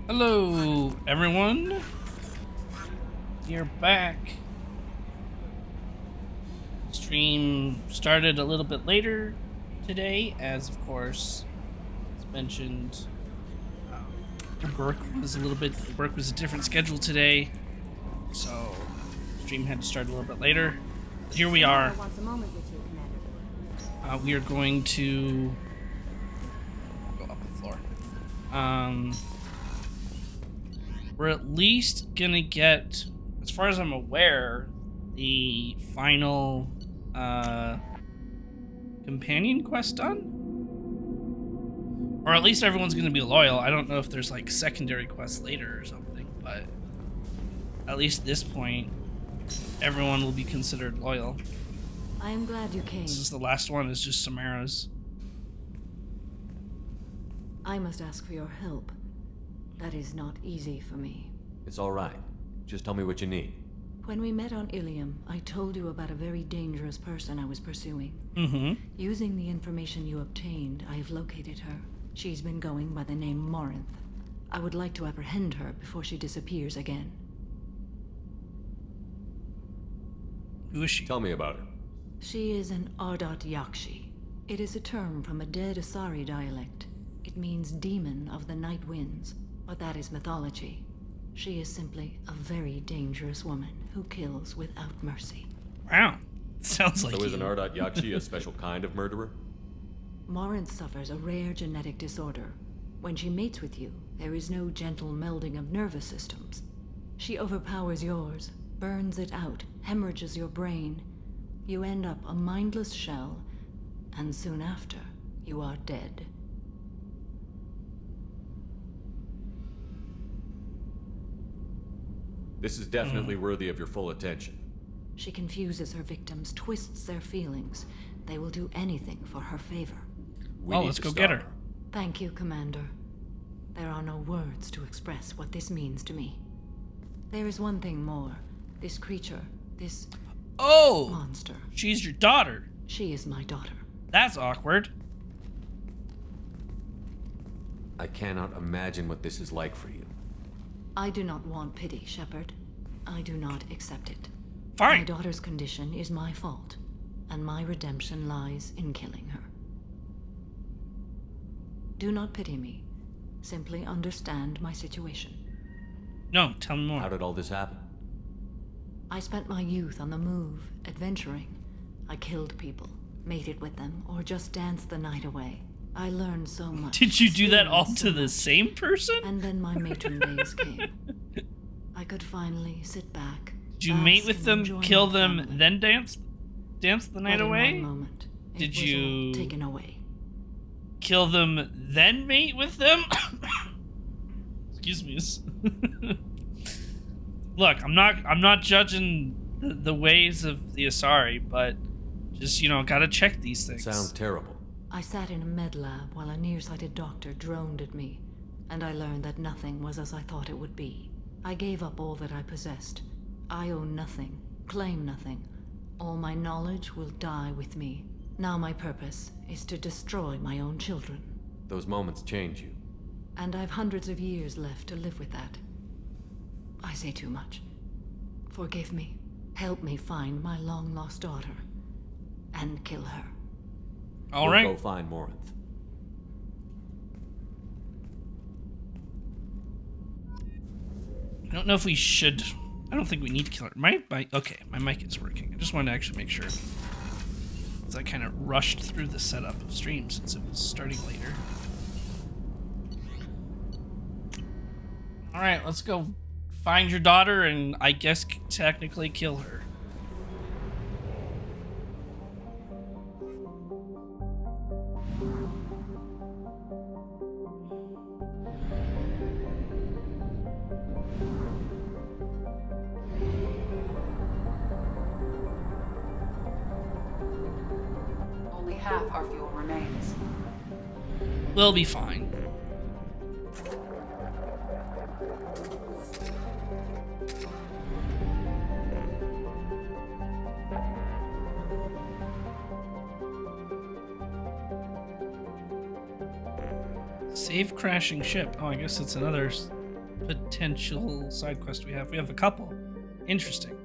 Hello, everyone. You're back. Stream started a little bit later today, as of course, as mentioned, work was a different schedule today, so stream had to start a little bit later. Here we are. We are going to go up the floor. We're at least gonna get, as far as I'm aware, the final companion quest done? Or at least everyone's gonna be loyal. I don't know if there's like secondary quests later or something, but at least at this point, everyone will be considered loyal. I am glad you came. This is the last one, is just Samara's. I must ask for your help. That is not easy for me. It's all right. Just tell me what you need. When we met on Ilium, I told you about a very dangerous person I was pursuing. Mm-hmm. Using the information you obtained, I have located her. She's been going by the name Morinth. I would like to apprehend her before she disappears again. Who is she? Tell me about her. She is an Ardat Yakshi. It is a term from a dead Asari dialect. It means demon of the night winds, but that is mythology. She is simply a very dangerous woman who kills without mercy. Wow. Sounds like So is you. an Ardat Yakshi a special kind of murderer? Morinth suffers a rare genetic disorder. When she mates with you, there is no gentle melding of nervous systems. She overpowers yours, burns it out, hemorrhages your brain. You end up a mindless shell, and soon after, you are dead. This is definitely worthy of your full attention. She confuses her victims, twists their feelings. They will do anything for her favor. Oh, let's go get her. Thank you, Commander. There are no words to express what this means to me. There is one thing more. This creature, this Oh! monster. She's your daughter. She is my daughter. That's awkward. I cannot imagine what this is like for you. I do not want pity, Shepard. I do not accept it. Fine. My daughter's condition is my fault, and my redemption lies in killing her. Do not pity me. Simply understand my situation. No, tell me more. How did all this happen? I spent my youth on the move, adventuring. I killed people, mated with them, or just danced the night away. I learned so much. Did you do that all experienced to so the much. same person? And then my matron days came. I could finally sit back. Did you mate bask with and them, enjoy kill my them, family. then dance the night But in away? one moment, it Did was all you taken away? kill them, then mate with them? Excuse me. Look, I'm not judging the ways of the Asari, but just, gotta check these It things. sounds terrible. I sat in a med lab while a nearsighted doctor droned at me, and I learned that nothing was as I thought it would be. I gave up all that I possessed. I own nothing, claim nothing. All my knowledge will die with me. Now my purpose is to destroy my own children. Those moments change you. And I've hundreds of years left to live with that. I say too much. Forgive me. Help me find my long-lost daughter. And kill her. All We'll right. go find Morinth. I don't know if we should. I don't think we need to kill her. My mic. Okay, my mic is working. I just wanted to actually make sure. Because I kind of rushed through the setup of stream since it was starting later. All right, let's go find your daughter and I guess technically kill her. Only half our fuel remains. We'll be fine. Save crashing ship. Oh, I guess it's another potential side quest we have? We have a couple. Interesting.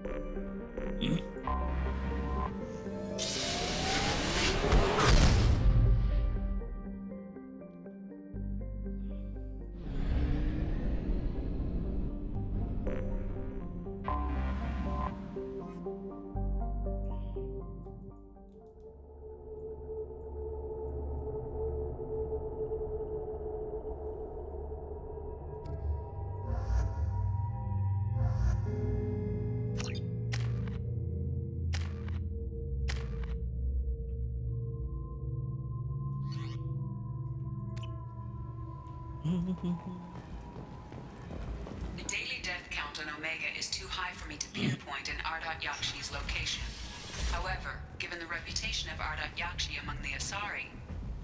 The daily death count on Omega is too high for me to pinpoint an Ardat Yakshi's location. However, given the reputation of Ardat Yakshi among the Asari,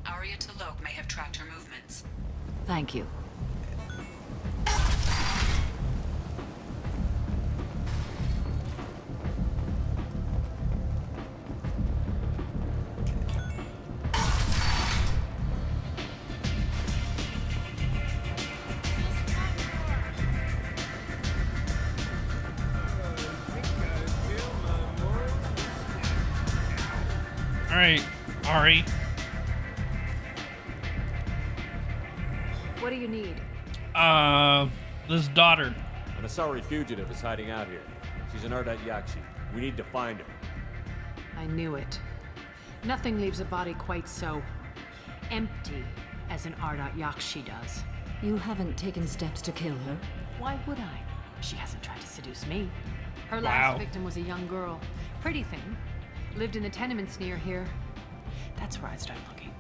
Arya T'Loak may have tracked her movements. Thank you. Alright, Ari. What do you need? This daughter. An Asari fugitive is hiding out here. She's an Ardat Yakshi. We need to find her. I knew it. Nothing leaves a body quite so empty as an Ardat Yakshi does. You haven't taken steps to kill her? Why would I? She hasn't tried to seduce me. Her Wow. last victim was a young girl. Pretty thing. Lived in the tenements near here. That's where I'd start looking.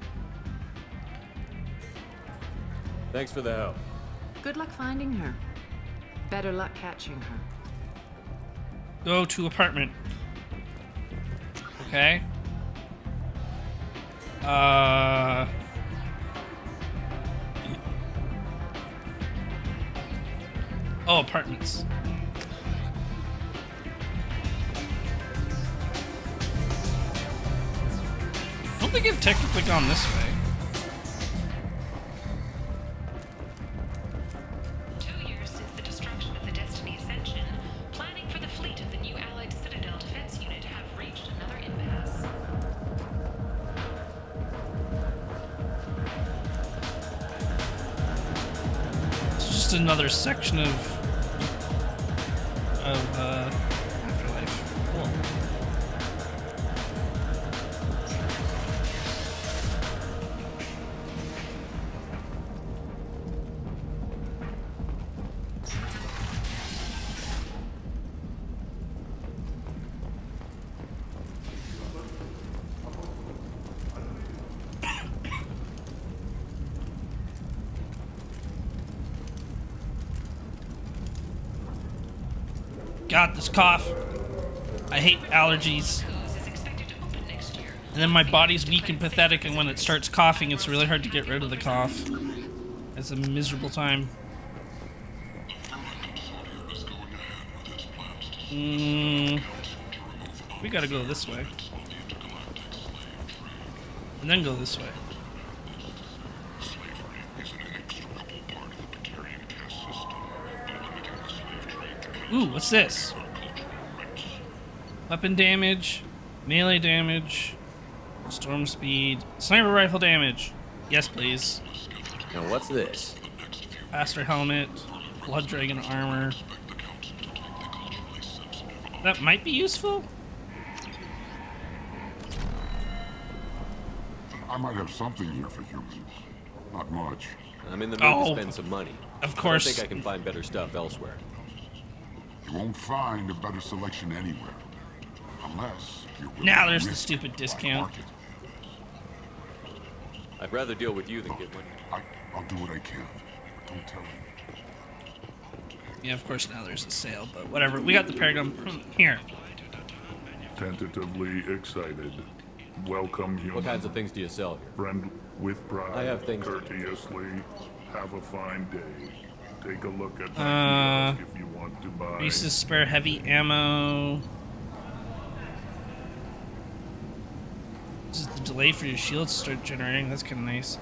Thanks for the help. Good luck finding her. Better luck catching her. Go to apartment. Okay. Oh, apartments. I don't think I've technically gone this way. 2 years since the destruction of the Destiny Ascension, planning for the fleet of the new Allied Citadel Defense Unit have reached another impasse. It's just another section of Afterlife. Cool. God, this cough. I hate allergies. Whose is expected to open next year. And then my body's weak and pathetic, and when it starts coughing, it's really hard to get rid of the cough. It's a miserable time. We gotta go this way. And then go this way. Ooh, what's this? Weapon damage, melee damage, storm speed, sniper rifle damage. Yes, please. Now what's this? Faster helmet, blood dragon armor. That might be useful. I might have something here for humans. Not much. I'm in the mood Oh, to spend some money. of I course. don't think I can find better stuff elsewhere. You won't find a better selection anywhere. Unless you're willing Now to there's the risk stupid black discount. market. I'd rather deal with you than get money. I'll do what I can. But don't tell me. Yeah, of course now there's a sale, but whatever. We got the Paragon here. Tentatively excited. Welcome, human. What kinds of things do you sell here? Friend with pride. I have things- Courteously. Have a fine day. Take a look at my kiosk if you want to buy. Reese's spare heavy ammo. This is the delay for your shields to start generating. That's kind of nice.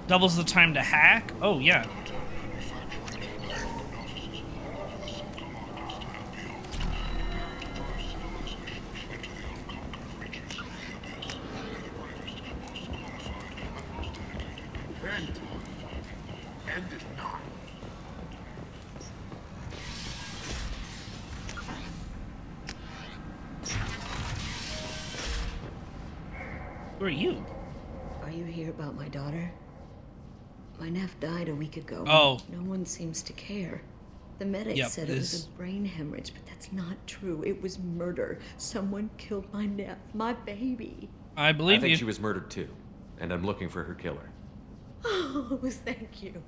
Doubles the time to hack. Oh, yeah. Who are you? Are you here about my daughter? My nephew died a week ago. Oh. No one seems to care. The medic Yep, said it was a brain hemorrhage, but that's not true. It was murder. Someone killed my nephew, my baby. I I believe think you. she was murdered too, and I'm looking for her killer. Oh, thank you.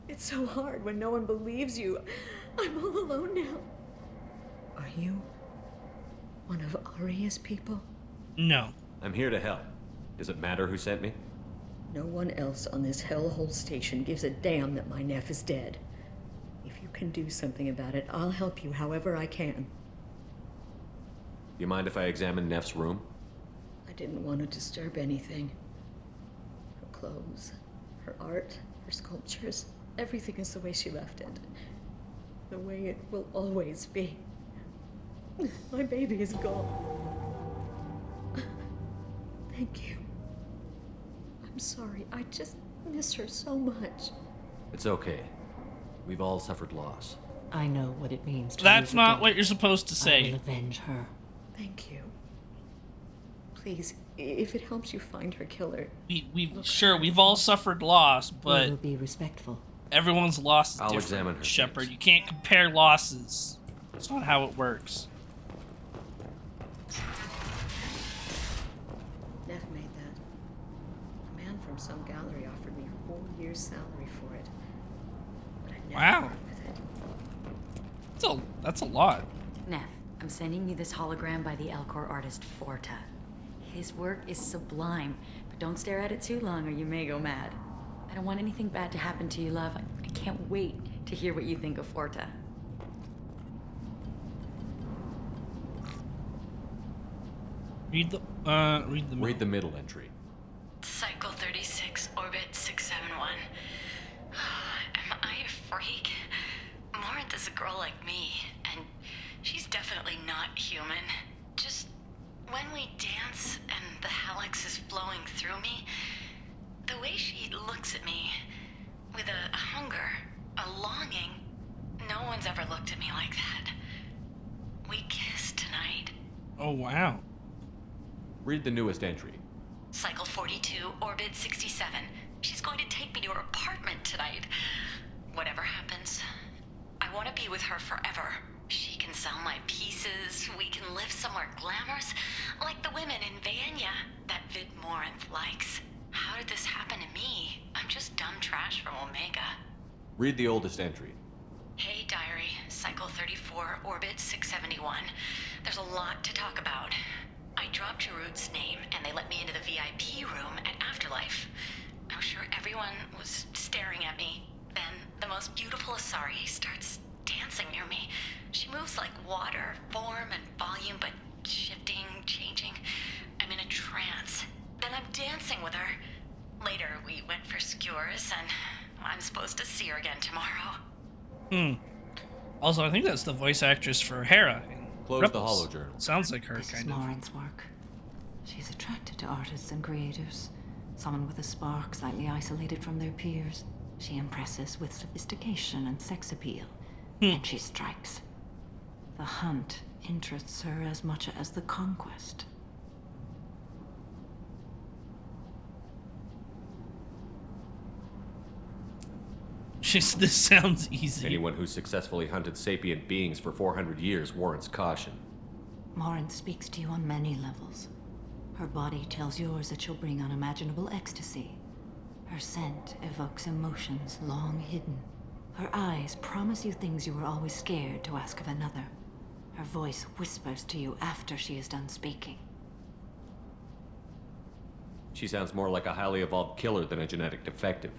It's so hard when no one believes you. I'm all alone now. Are you one of Aria's people? No. I'm here to help. Does it matter who sent me? No one else on this hellhole station gives a damn that my nephew is dead. If you can do something about it, I'll help you however I can. You mind if I examine Neff's room? I didn't want to disturb anything. Her clothes, her art, her sculptures, everything is the way she left it. The way it will always be. My baby is gone. Thank you. I'm sorry, I just miss her so much. It's okay. We've all suffered loss. I know what it means to That's lose a not daughter. what you're supposed to I say. will avenge her. Thank you. Please, if it helps you find her killer, We've all suffered loss, we will but be respectful. everyone's loss is I'll different. examine her Shepard, things. you can't compare losses. It's not how it works. Neff made that. A man from some gallery offered me 4 years' salary for it. But I never Wow. part with it. That's a lot. Neff, I'm sending you this hologram by the Elcor artist Forta. His work is sublime, but don't stare at it too long or you may go mad. I don't want anything bad to happen to you, love. I can't wait to hear what you think of Forta. Read the Read the middle entry. Cycle 36, orbit 671. Am I a freak? Morinth is a girl like me, and she's definitely not human. Just when we dance and the Hallex is flowing through me, the way she looks at me with a hunger, a longing, no one's ever looked at me like that. We kissed tonight. Oh wow. Read the newest entry. Cycle 42, orbit 67. She's going to take me to her apartment tonight. Whatever happens, I want to be with her forever. She can sell my pieces. We can live somewhere glamorous, like the women in Vanya that Vid Morinth likes. How did this happen to me? I'm just dumb trash from Omega. Read the oldest entry. Hey, Diary. Cycle 34, orbit 671. There's a lot to talk about. I dropped Jarut's name, and they let me into the VIP room at Afterlife. I'm sure everyone was staring at me. Then the most beautiful Asari starts dancing near me. She moves like water, form and volume, but shifting, changing. I'm in a trance. Then I'm dancing with her. Later, we went for skewers, and I'm supposed to see her again tomorrow. Also, I think that's the voice actress for Hera. in Close the Rebels. holojournal. Sounds like her, This is kind of. Morinth's work. She's attracted to artists and creators. Someone with a spark slightly isolated from their peers. She impresses with sophistication and sex appeal. And she strikes. The hunt interests her as much as the conquest. This sounds easy. Anyone who's successfully hunted sapient beings for 400 years warrants caution. Morinth speaks to you on many levels. Her body tells yours that she'll bring unimaginable ecstasy. Her scent evokes emotions long hidden. Her eyes promise you things you were always scared to ask of another. Her voice whispers to you after she is done speaking. She sounds more like a highly evolved killer than a genetic defective.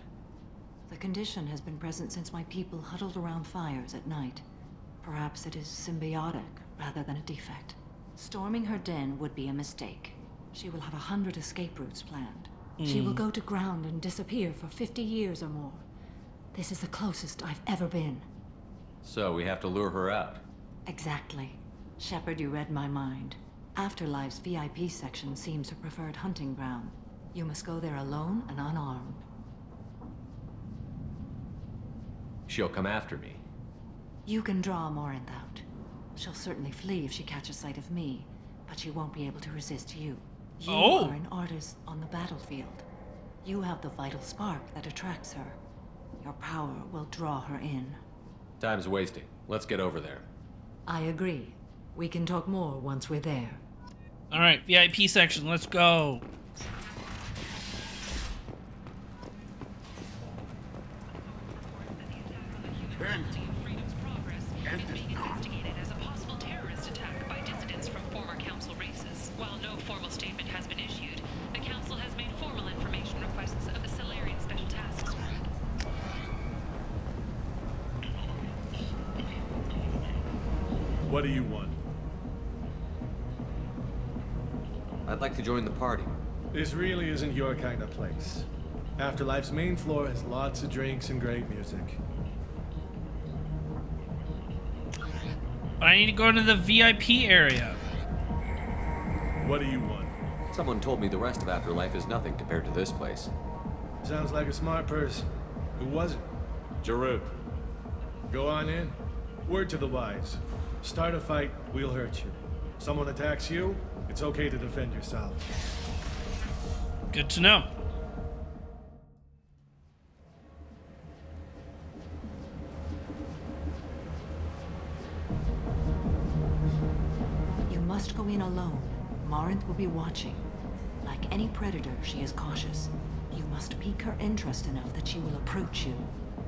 The condition has been present since my people huddled around fires at night. Perhaps it is symbiotic rather than a defect. Storming her den would be a mistake. She will have 100 escape routes planned. She will go to ground and disappear for 50 years or more. This is the closest I've ever been. So we have to lure her out. Exactly. Shepard, you read my mind. Afterlife's VIP section seems her preferred hunting ground. You must go there alone and unarmed. She'll come after me. You can draw Morinth out. She'll certainly flee if she catches sight of me, but she won't be able to resist you. You Oh. are an artist on the battlefield. You have the vital spark that attracts her. Your power will draw her in. Time's wasting. Let's get over there. I agree. We can talk more once we're there. All right, VIP section. Let's go. Freedom's Progress is being investigated as a possible terrorist attack by dissidents from former council races. While no formal statement has been issued, the council has made formal information requests of the Solarian Special Task Squad. What do you want? I'd like to join the party. This really isn't your kind of place. Afterlife's main floor has lots of drinks and great music. But I need to go to the VIP area. What do you want? Someone told me the rest of Afterlife is nothing compared to this place. Sounds like a smart person. Who was it? Jarut. Go on in. Word to the wise. Start a fight, we'll hurt you. Someone attacks you, it's okay to defend yourself. Good to know. You must go in alone. Marinth will be watching. Like any predator, she is cautious. You must pique her interest enough that she will approach you.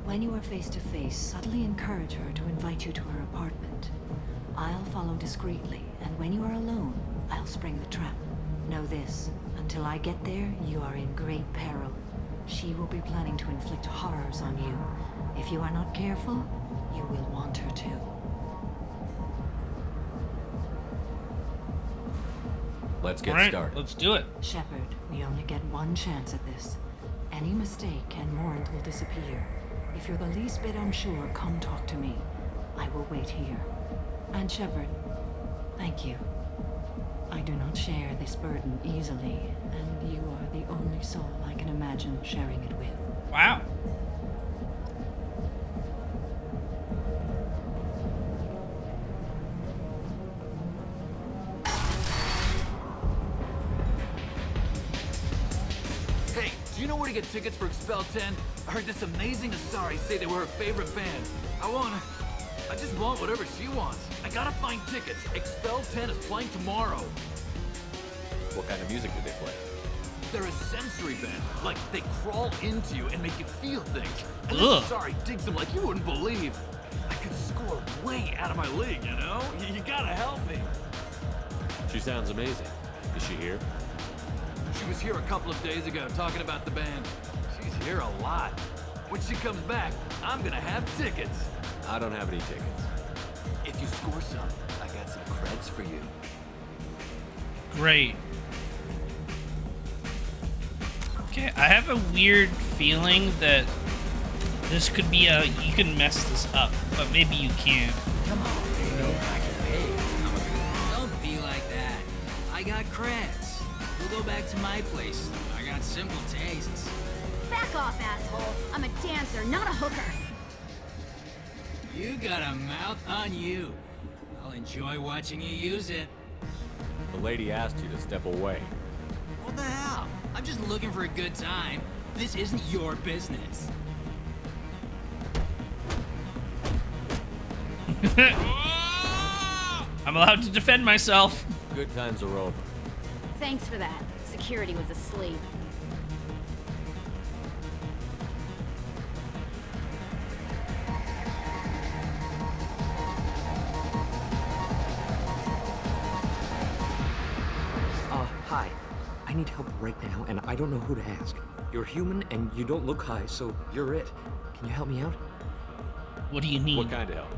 When you are face to face, subtly encourage her to invite you to her apartment. I'll follow discreetly, and when you are alone, I'll spring the trap. Know this, until I get there, you are in great peril. She will be planning to inflict horrors on you. If you are not careful, you will want her to. Let's get All right, started. let's do it. Shepard, we only get one chance at this. Any mistake and Morinth will disappear. If you're the least bit unsure, come talk to me. I will wait here. And Shepard, thank you. I do not share this burden easily, and you are the only soul I can imagine sharing it with. Wow. Hey, do you know where to get tickets for Expel 10? I heard this amazing Asari say they were her favorite band. I just want whatever she wants. I gotta find tickets. Expel 10 is playing tomorrow. What kind of music do they play? They're a sensory band. Like, they crawl into you and make you feel things. And Ugh. this Asari digs them like you wouldn't believe. I could score way out of my league, you know? You gotta help me. She sounds amazing. Is she here? She was here a couple of days ago talking about the band. She's here a lot. When she comes back, I'm gonna have tickets. I don't have any tickets. If you score some, I got some creds for you. Great. Okay, I have a weird feeling that this could be you can mess this up, but maybe you can't. Come on, baby. I can pay. Don't be like that. I got creds. We'll go back to my place. I got simple tastes. Back off, asshole. I'm a dancer, not a hooker. You got a mouth on you. I'll enjoy watching you use it. The lady asked you to step away. What the hell? I'm just looking for a good time. This isn't your business. I'm allowed to defend myself. Good times are over. Thanks for that. Security was asleep. Hi. I need help right now, and I don't know who to ask. You're human, and you don't look high, so you're it. Can you help me out? What do you need? What kind of help?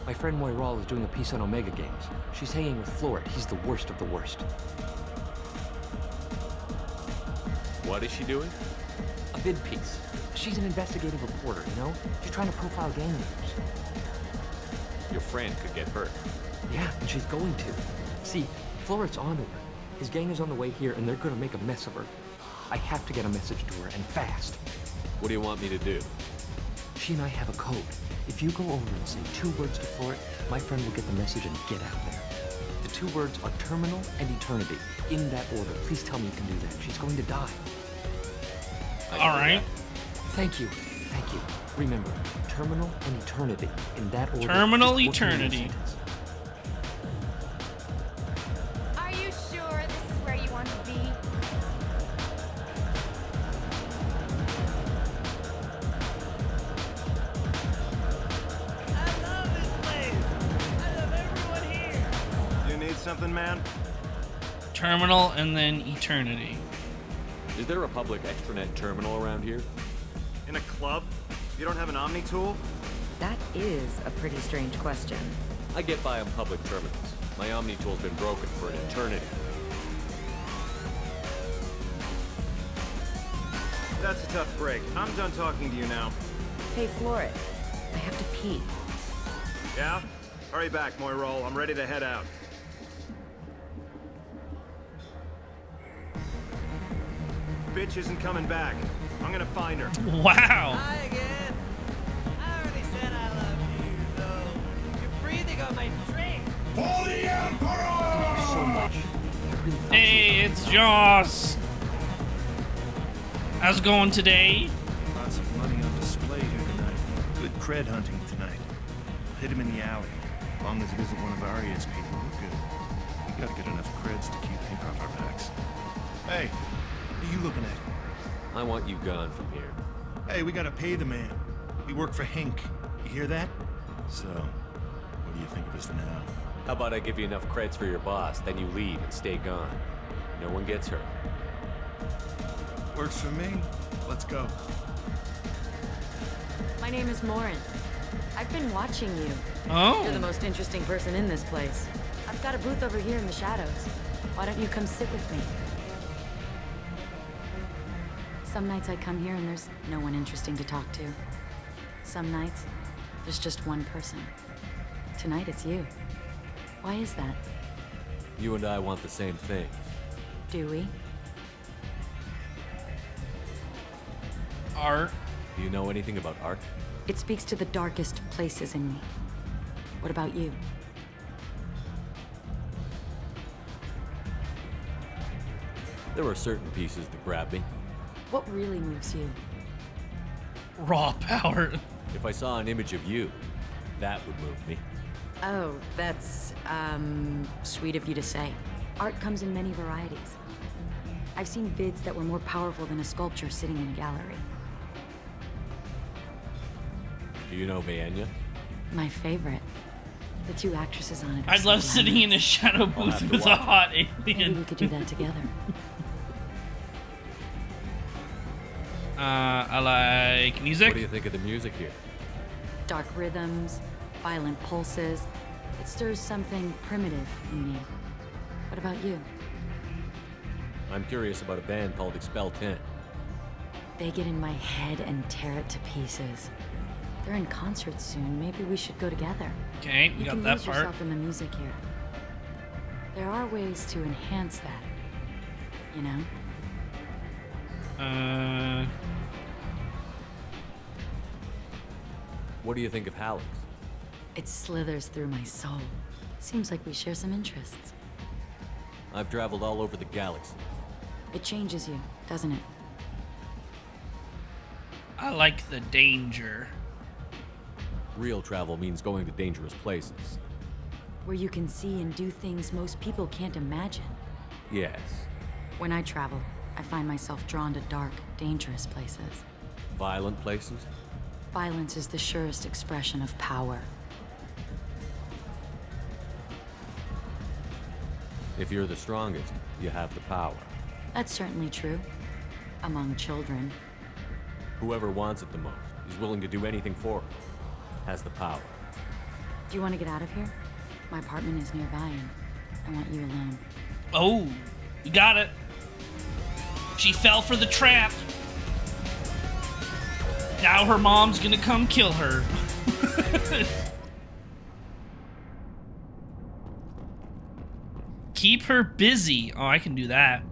My friend Moiral is doing a piece on Omega Games. She's hanging with Florid. He's the worst of the worst. What is she doing? A vid piece. She's an investigative reporter, you know? She's trying to profile gang leaders. Your friend could get hurt. Yeah, and she's going to. See, Florid's on to her. His gang is on the way here, and they're gonna make a mess of her. I have to get a message to her, and fast. What do you want me to do? She and I have a code. If you go over and say 2 words to Florid, my friend will get the message and get out there. The two words are terminal and eternity. In that order. Please tell me you can do that. She's going to die. All right. Thank you. Thank you. Remember, terminal and eternity. In that order. Terminal Just work in eternity. your sentence. Are you sure this is where you want to be? I love this place. I love everyone here. You need something, man? Terminal and then eternity. Is there a public extranet terminal around here? In a club? You don't have an Omni tool? That is a pretty strange question. I get by on public terminals. My Omni tool's been broken for an eternity. That's a tough break. I'm done talking to you now. Hey, Floret. I have to pee. Yeah? Hurry back, Moirol. I'm ready to head out. Bitch isn't coming back. I'm gonna find her. Wow. Hi again. I already said I love you, though. You're breathing on my drink. For the Emperor! Thank you so much. I really thought Hey, it's Joss. How's it going today? Lots of money on display here tonight. Good cred hunting tonight. Hit him in the alley. As long as it isn't one of Arya's people, we're good. We gotta get enough creds to keep ink off our backs. Hey, what are you looking at? I want you gone from here. Hey, we gotta pay the man. We work for Hink. You hear that? So, what do you think of us now? How about I give you enough creds for your boss, then you leave and stay gone. No one gets hurt. Works for me. Let's go. My name is Morin. I've been watching you. Oh. You're the most interesting person in this place. I've got a booth over here in the shadows. Why don't you come sit with me? Some nights I come here and there's no one interesting to talk to. Some nights, there's just one person. Tonight it's you. Why is that? You and I want the same thing. Do we? Art. Do you know anything about art? It speaks to the darkest places in me. What about you? There are certain pieces that grab me. What really moves you? Raw power. If I saw an image of you, that would move me. Oh, that's, sweet of you to say. Art comes in many varieties. I've seen vids that were more powerful than a sculpture sitting in a gallery. Do you know Vaenya? My favorite. The two actresses on it. I'd love sitting in a shadow have booth to with a watch. hot Maybe alien. we could do that together. I like music. What do you think of the music here? Dark rhythms, violent pulses. It stirs something primitive in me. What about you? I'm curious about a band called Expel 10. They get in my head and tear it to pieces. They're in concert soon. Maybe we should go together. Okay, we You got can that lose part. yourself in the music here. There are ways to enhance that. You know? What do you think of Hallex? It slithers through my soul. Seems like we share some interests. I've traveled all over the galaxy. It changes you, doesn't it? I like the danger. Real travel means going to dangerous places. Where you can see and do things most people can't imagine. Yes. When I travel, I find myself drawn to dark, dangerous places. Violent places? Violence is the surest expression of power. If you're the strongest, you have the power. That's certainly true. Among children. Whoever wants it the most is willing to do anything for it. Has the power. Do you want to get out of here? My apartment is nearby and I want you alone. Oh, you got it. She fell for the trap. Now her mom's gonna come kill her. Keep her busy. Oh, I can do that.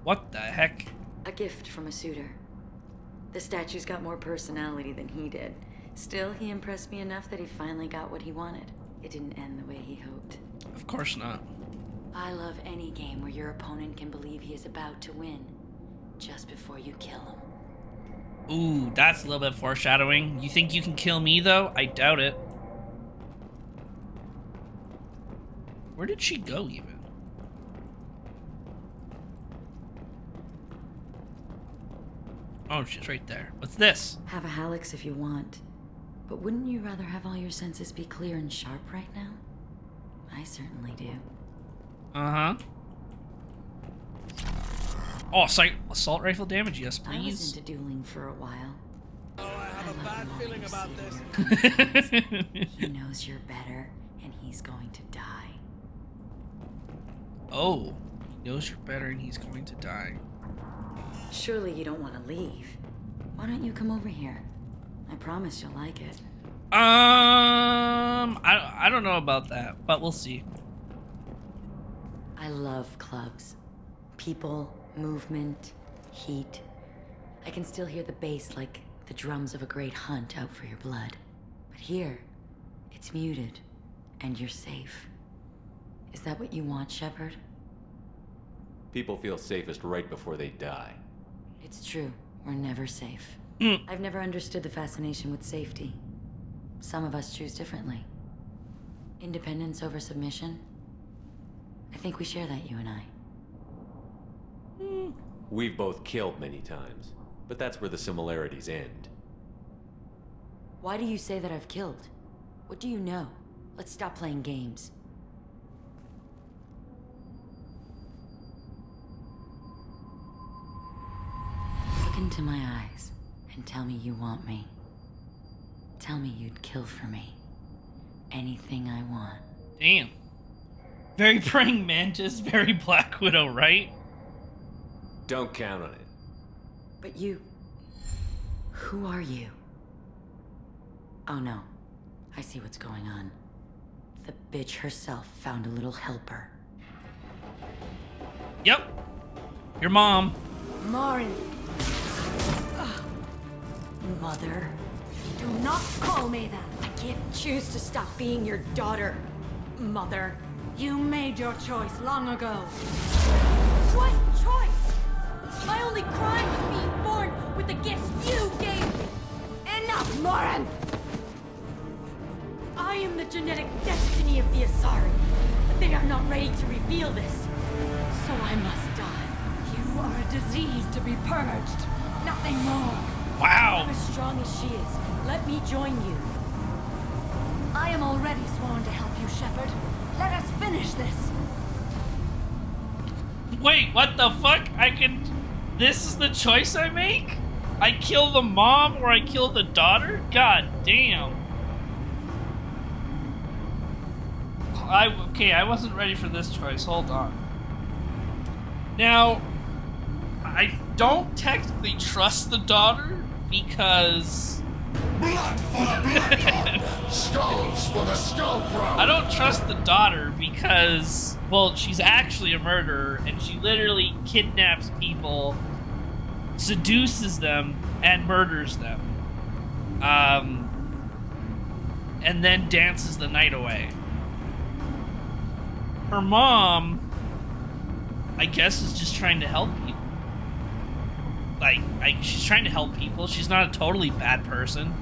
What the heck? A gift from a suitor. The statue's got more personality than he did. Still, he impressed me enough that he finally got what he wanted. it didn't end the way he hoped. Of course not. I love any game where your opponent can believe he is about to win, just before you kill him. Ooh, that's a little bit foreshadowing. You think you can kill me, though? I doubt it. Where did she go, even? Oh, she's right there. What's this? Have a Hallex if you want. But wouldn't you rather have all your senses be clear and sharp right now? I certainly do. Uh-huh. Oh, assault rifle damage, yes, I was please. into dueling for a while. Oh, I have a bad feeling about this. He knows you're better, and he's going to die. Oh, he knows you're better and he's going to die. Surely you don't want to leave. Why don't you come over here? I promise you'll like it. I don't know about that, but we'll see. I love clubs. People, movement, heat. I can still hear the bass like the drums of a great hunt out for your blood. But here, it's muted, and you're safe. Is that what you want, Shepard? People feel safest right before they die. It's true. We're never safe. I've never understood the fascination with safety. Some of us choose differently. Independence over submission? I think we share that, you and I. We've both killed many times, but that's where the similarities end. Why do you say that I've killed? What do you know? Let's stop playing games. Look into my eyes and tell me you want me. Tell me you'd kill for me. Anything I want. Damn. Very praying mantis, very Black Widow, right? Don't count on it. But you... Who are you? Oh no. I see what's going on. The bitch herself found a little helper. Yep. Your mom. Morin. Mother. Do not call me that. I can't choose to stop being your daughter, Mother. You made your choice long ago. What choice? My only crime was being born with the gifts you gave me. Enough, Morin! I am the genetic destiny of the Asari, but they are not ready to reveal this. So I must die. You are a disease to be purged. Nothing more. Wow. I'm as strong as she is. Let me join you. I am already sworn to help you, Shepard. Let us finish this. Wait, what the fuck? This is the choice I make? I kill the mom or I kill the daughter? God damn. Okay, I wasn't ready for this choice. Hold on. Now, I don't technically trust the daughter because... Blood for the blood god! Skulls for the skull crown! I don't trust the daughter because, well, she's actually a murderer and she literally kidnaps people, seduces them, and murders them. And then dances the night away. Her mom, I guess, is just trying to help people. Like, she's trying to help people. She's not a totally bad person.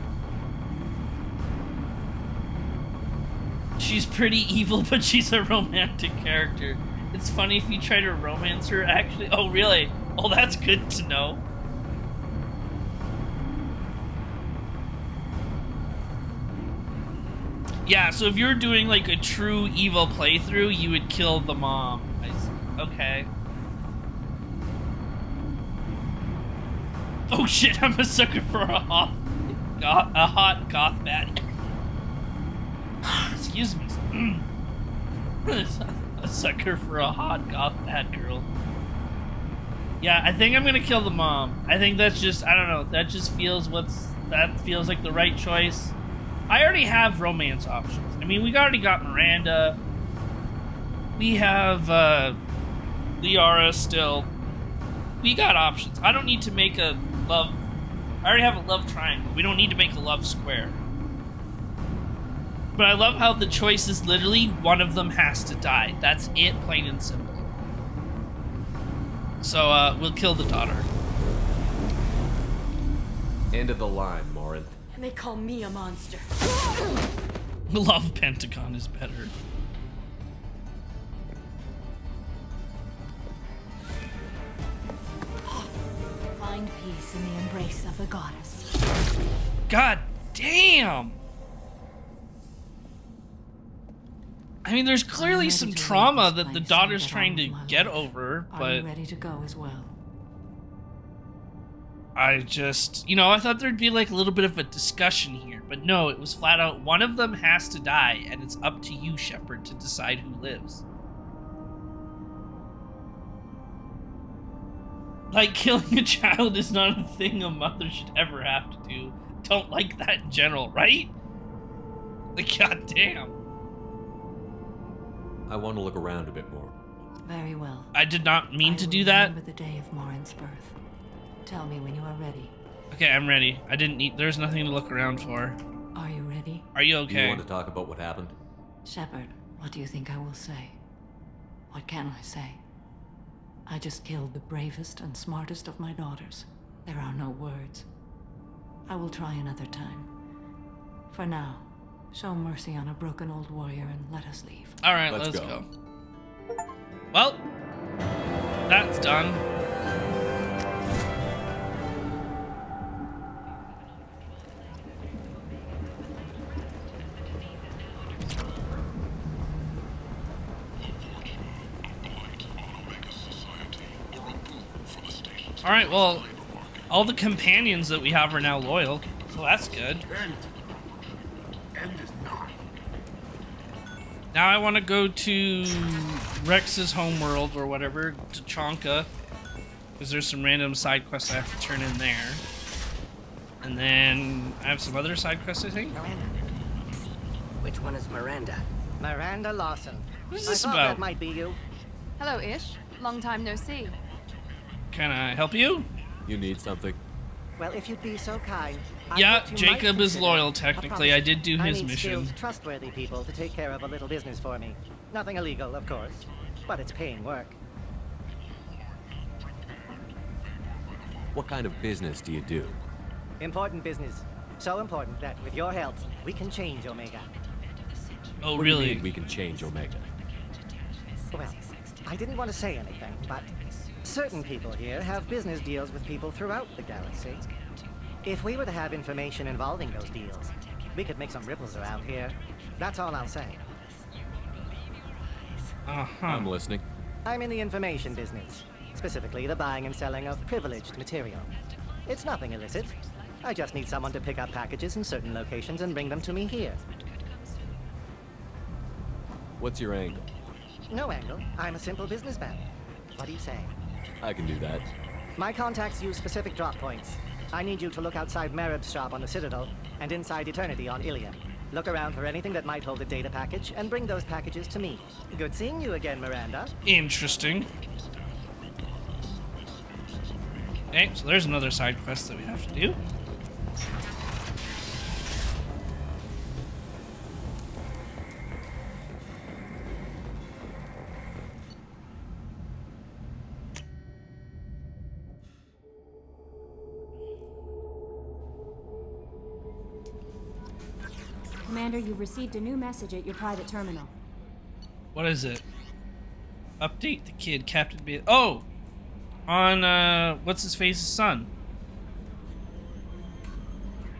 She's pretty evil, but she's a romantic character. It's funny if you try to romance her, actually. Oh, really? Oh, that's good to know. Yeah, so if you were doing, like, a true evil playthrough, you would kill the mom. Okay. Oh shit, I'm a sucker for a hot goth bat. Excuse me. A sucker for a hot goth bat girl. Yeah, I think I'm gonna kill the mom. I think that's just, I don't know, that just feels that feels like the right choice. I already have romance options. I mean, we already got Miranda. We have Liara still. We got options. I don't need to make a love... I already have a love triangle. We don't need to make a love square. But I love how the choice is literally one of them has to die. That's it, plain and simple. So, we'll kill the daughter. End of the line, Morinth. And they call me a monster. Love Pentagon is better. Find peace in the embrace of the goddess. God damn! I mean, there's clearly some trauma that the daughter's trying to get over, Are but you ready to go as well? I just, you know, I thought there'd be like a little bit of a discussion here, but no, it was flat out one of them has to die, and it's up to you, Shepard, to decide who lives. Like, killing a child is not a thing a mother should ever have to do. Don't like that in general, right? Like, goddamn. I want to look around a bit more. Very well. I did not mean to do that. Remember the day of Morin's birth. Tell me when you are ready. Okay, I'm ready. I didn't need. There's nothing to look around for. Are you ready? Are you okay? You want to talk about what happened? Shepard, what do you think I will say? What can I say? I just killed the bravest and smartest of my daughters. There are no words. I will try another time. For now, show mercy on a broken old warrior and let us leave. All right, let's go. Well, that's done. All right, well, all the companions that we have are now loyal, so that's good. End is not. Now I want to go to Rex's homeworld or whatever, to Chonka, because there's some random side quests I have to turn in there. And then I have some other side quests, I think. Miranda. Which one is Miranda? Miranda Lawson. What is this I thought about? that might be you. Hello, Ish. Long time no see. Can I help you? You need something? Well, if you'd be so kind. I Yeah, thought you Jacob might is consider loyal, a technically. promise. I did do his I need mission. skilled, trustworthy people to take care of a little business for me. Nothing illegal, of course, but it's paying work. What kind of business do you do? Important business. So important that with your help, we can change Omega. Oh, What do you really? mean we can change Omega? Well, I didn't want to say anything, but certain people here have business deals with people throughout the galaxy. If we were to have information involving those deals, we could make some ripples around here. That's all I'll say. I'm listening. I'm in the information business, specifically the buying and selling of privileged material. It's nothing illicit. I just need someone to pick up packages in certain locations and bring them to me here. What's your angle? No angle. I'm a simple businessman. What do you say? I can do that. My contacts use specific drop points. I need you to look outside Merib's shop on the Citadel and inside Eternity on Ilium. Look around for anything that might hold a data package and bring those packages to me. Good seeing you again, Miranda. Interesting. Okay, so there's another side quest that we have to do. Commander, you've received a new message at your private terminal. What is it? Update the kid, Captain B. Oh! On, what's his face's son.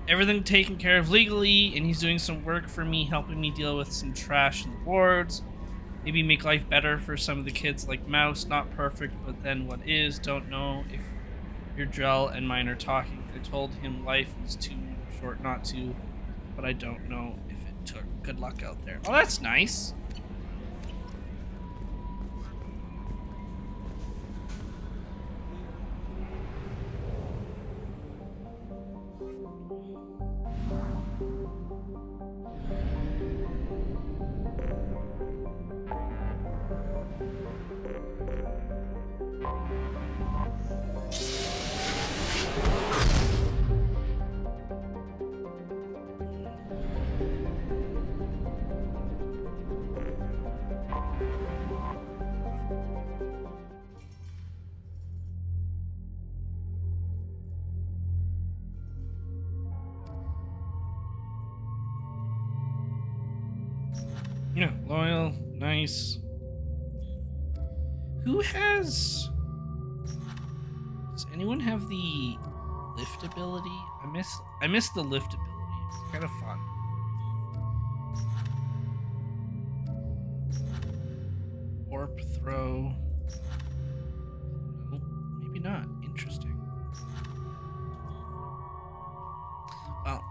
Everything taken care of legally, and he's doing some work for me, helping me deal with some trash in the wards. Maybe make life better for some of the kids like Mouse. Not perfect, but then what is? Don't know if your Drell and mine are talking. I told him life is too short not to, but I don't know if it took. Good luck out there. Oh, that's nice. Yeah, loyal, nice. Who has... Does anyone have the lift ability? I miss the lift ability. It's kind of fun. Warp throw. Nope, maybe not. Interesting. Well,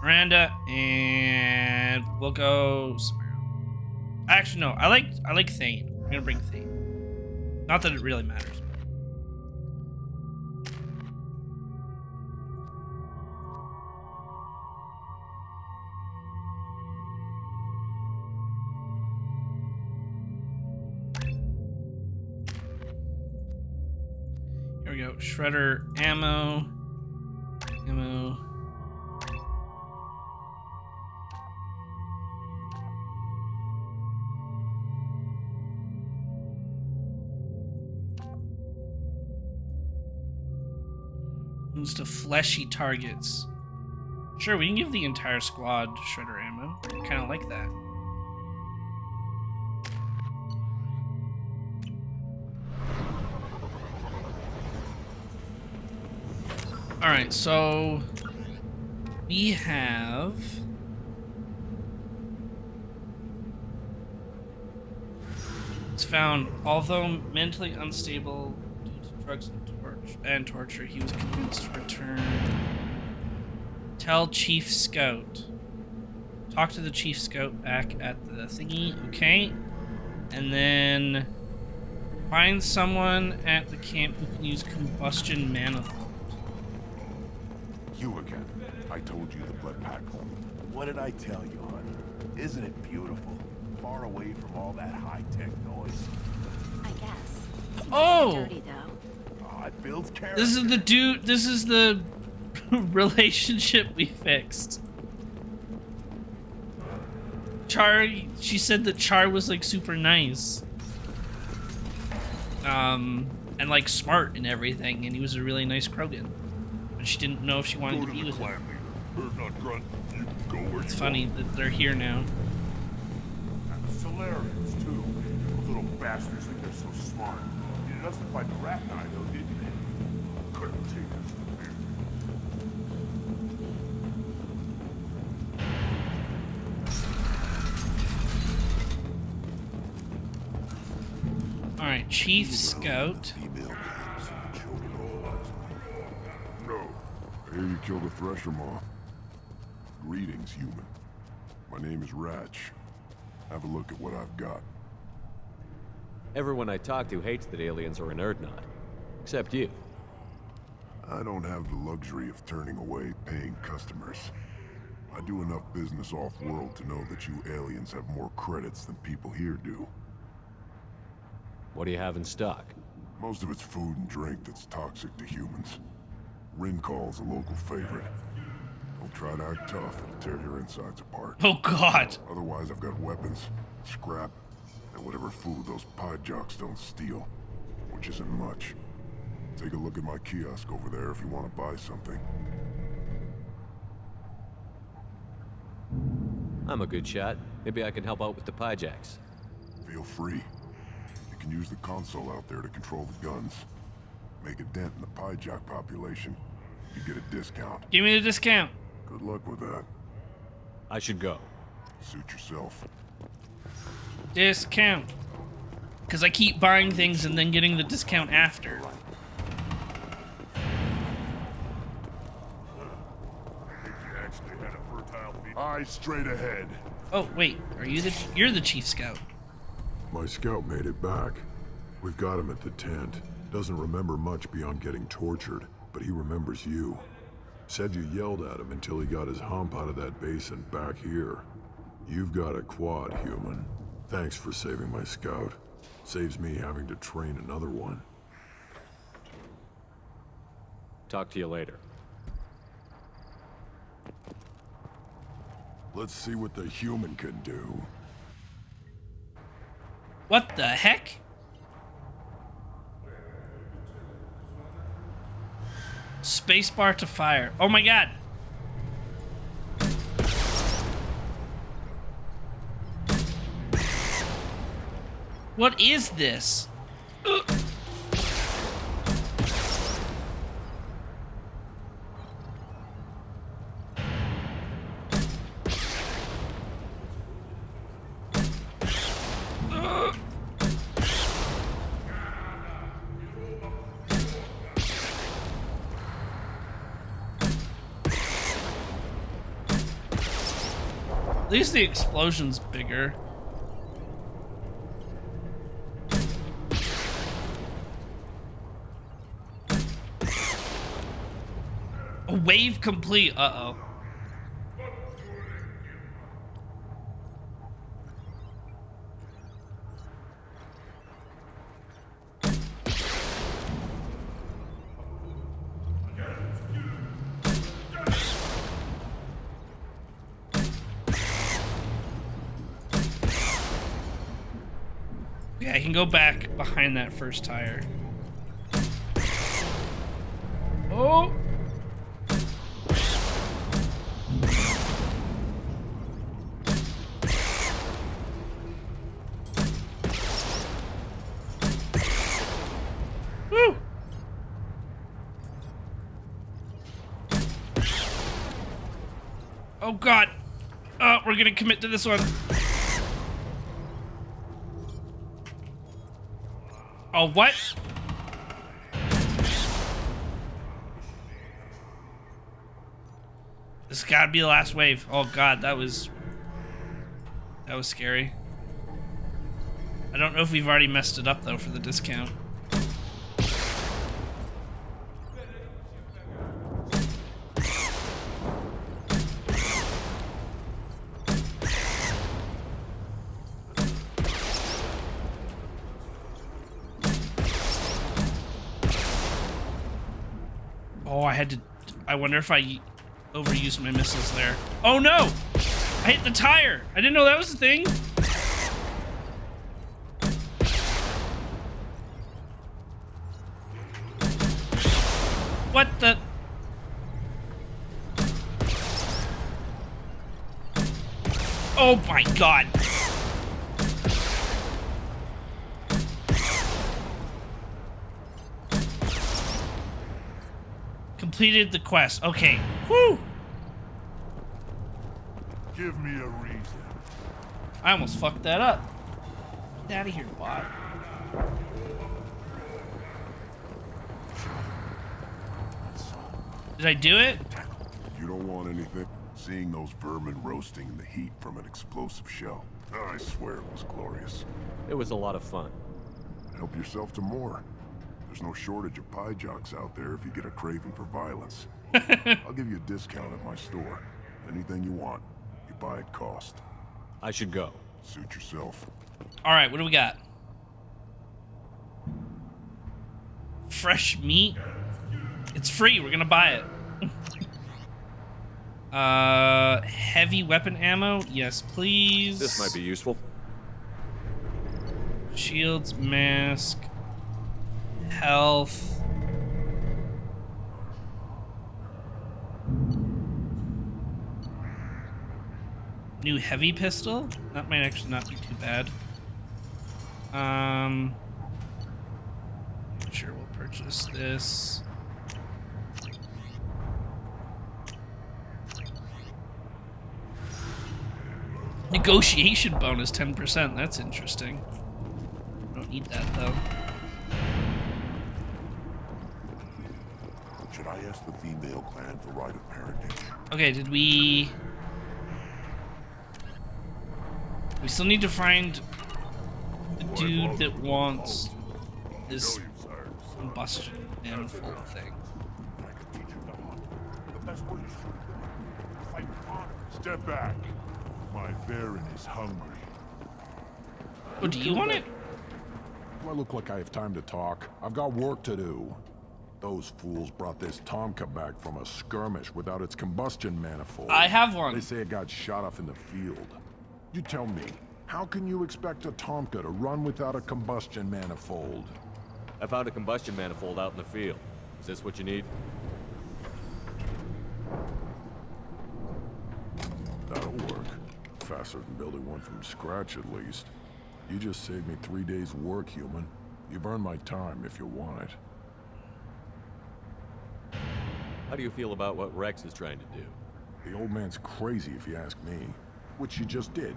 Miranda, and we'll go Samara. Actually, no. I like Thane. I'm gonna bring Thane. Not that it really matters. Here we go. Shredder ammo. Moves to fleshy targets. Sure, we can give the entire squad Shredder ammo. I kind of like that. Alright, so we have it's found, although mentally unstable due to drugs and torture, he was convinced to return. Tell Chief Scout. Talk to the Chief Scout back at the thingy, okay? And then find someone at the camp who can use combustion manifold. You again. I told you the blood pack home. What did I tell you, honey? Isn't it beautiful? Far away from all that high-tech noise. I guess. Oh! Dirty, though. Oh, it builds character. This is the dude. This is the relationship we fixed. Char, she said that Char was like super nice. And like smart and everything, and he was a really nice Krogan. But she didn't know if she wanted to be with him. It's funny that they're here now. And the Solarians, too. Those little bastards think they're so smart. You needed us to fight the Rachni, though, didn't you? Couldn't take us from here. Alright, Chief Scout. No. I hear you killed a Thresher moth. Greetings, human. My name is Ratch. Have a look at what I've got. Everyone I talk to hates that aliens are an Urdnot. Except you. I don't have the luxury of turning away paying customers. I do enough business off-world to know that you aliens have more credits than people here do. What do you have in stock? Most of it's food and drink that's toxic to humans. Rincall's a local favorite. Don't try to act tough, it'll tear your insides apart. Oh god! Otherwise, I've got weapons, scrap, and whatever food those pie jocks don't steal. Which isn't much. Take a look at my kiosk over there if you want to buy something. I'm a good shot. Maybe I can help out with the Pyjaks. Feel free. You can use the console out there to control the guns. Make a dent in the Pyjak population. You get a discount. Give me the discount. Good luck with that. I should go. Suit yourself. Discount. Because I keep buying things and then getting the discount after. Eyes straight ahead. Oh, wait. You're the Chief Scout. My scout made it back. We've got him at the tent. Doesn't remember much beyond getting tortured, but he remembers you. Said you yelled at him until he got his hump out of that basin back here. You've got a quad, human. Thanks for saving my scout. Saves me having to train another one. Talk to you later. Let's see what the human can do. What the heck? Spacebar to fire. Oh my god. What is this? Ugh. At least the explosion's bigger. A wave complete. Uh-oh. Yeah, I can go back behind that first tire. Oh! Woo! Oh god! We're gonna commit to this one. Oh, what? This gotta be the last wave. Oh god, that was scary. I don't know if we've already messed it up though for the discount. Oh, I wonder if I overused my missiles there. Oh no! I hit the tire! I didn't know that was a thing! What the? Oh my god! Completed the quest. Okay. Whew! Give me a reason. I almost fucked that up. Get out of here, bot. Did I do it? You don't want anything? Seeing those vermin roasting in the heat from an explosive shell. I swear it was glorious. It was a lot of fun. Help yourself to more. There's no shortage of pie jocks out there if you get a craving for violence. I'll give you a discount at my store. Anything you want, you buy at cost. I should go. Suit yourself. Alright, what do we got? Fresh meat? It's free, we're gonna buy it. Heavy weapon ammo? Yes, please. This might be useful. Shields, mask, health. New heavy pistol? That might actually not be too bad. Sure, we'll purchase this. Negotiation bonus 10%. That's interesting. Don't need that though. Should I ask the female clan for right of parentage? Okay, did we... We still need to find the dude that wants this combustion manifold thing. Step back. My Baron is hungry. Oh, do you want it? Do I look like I have time to talk? I've got work to do. Those fools brought this Tomka back from a skirmish without its combustion manifold. I have one. They say it got shot off in the field. You tell me, how can you expect a Tomka to run without a combustion manifold? I found a combustion manifold out in the field. Is this what you need? That'll work. Faster than building one from scratch, at least. You just saved me 3 days' work, human. You've earned my time if you want it. How do you feel about what Rex is trying to do? The old man's crazy if you ask me, which you just did.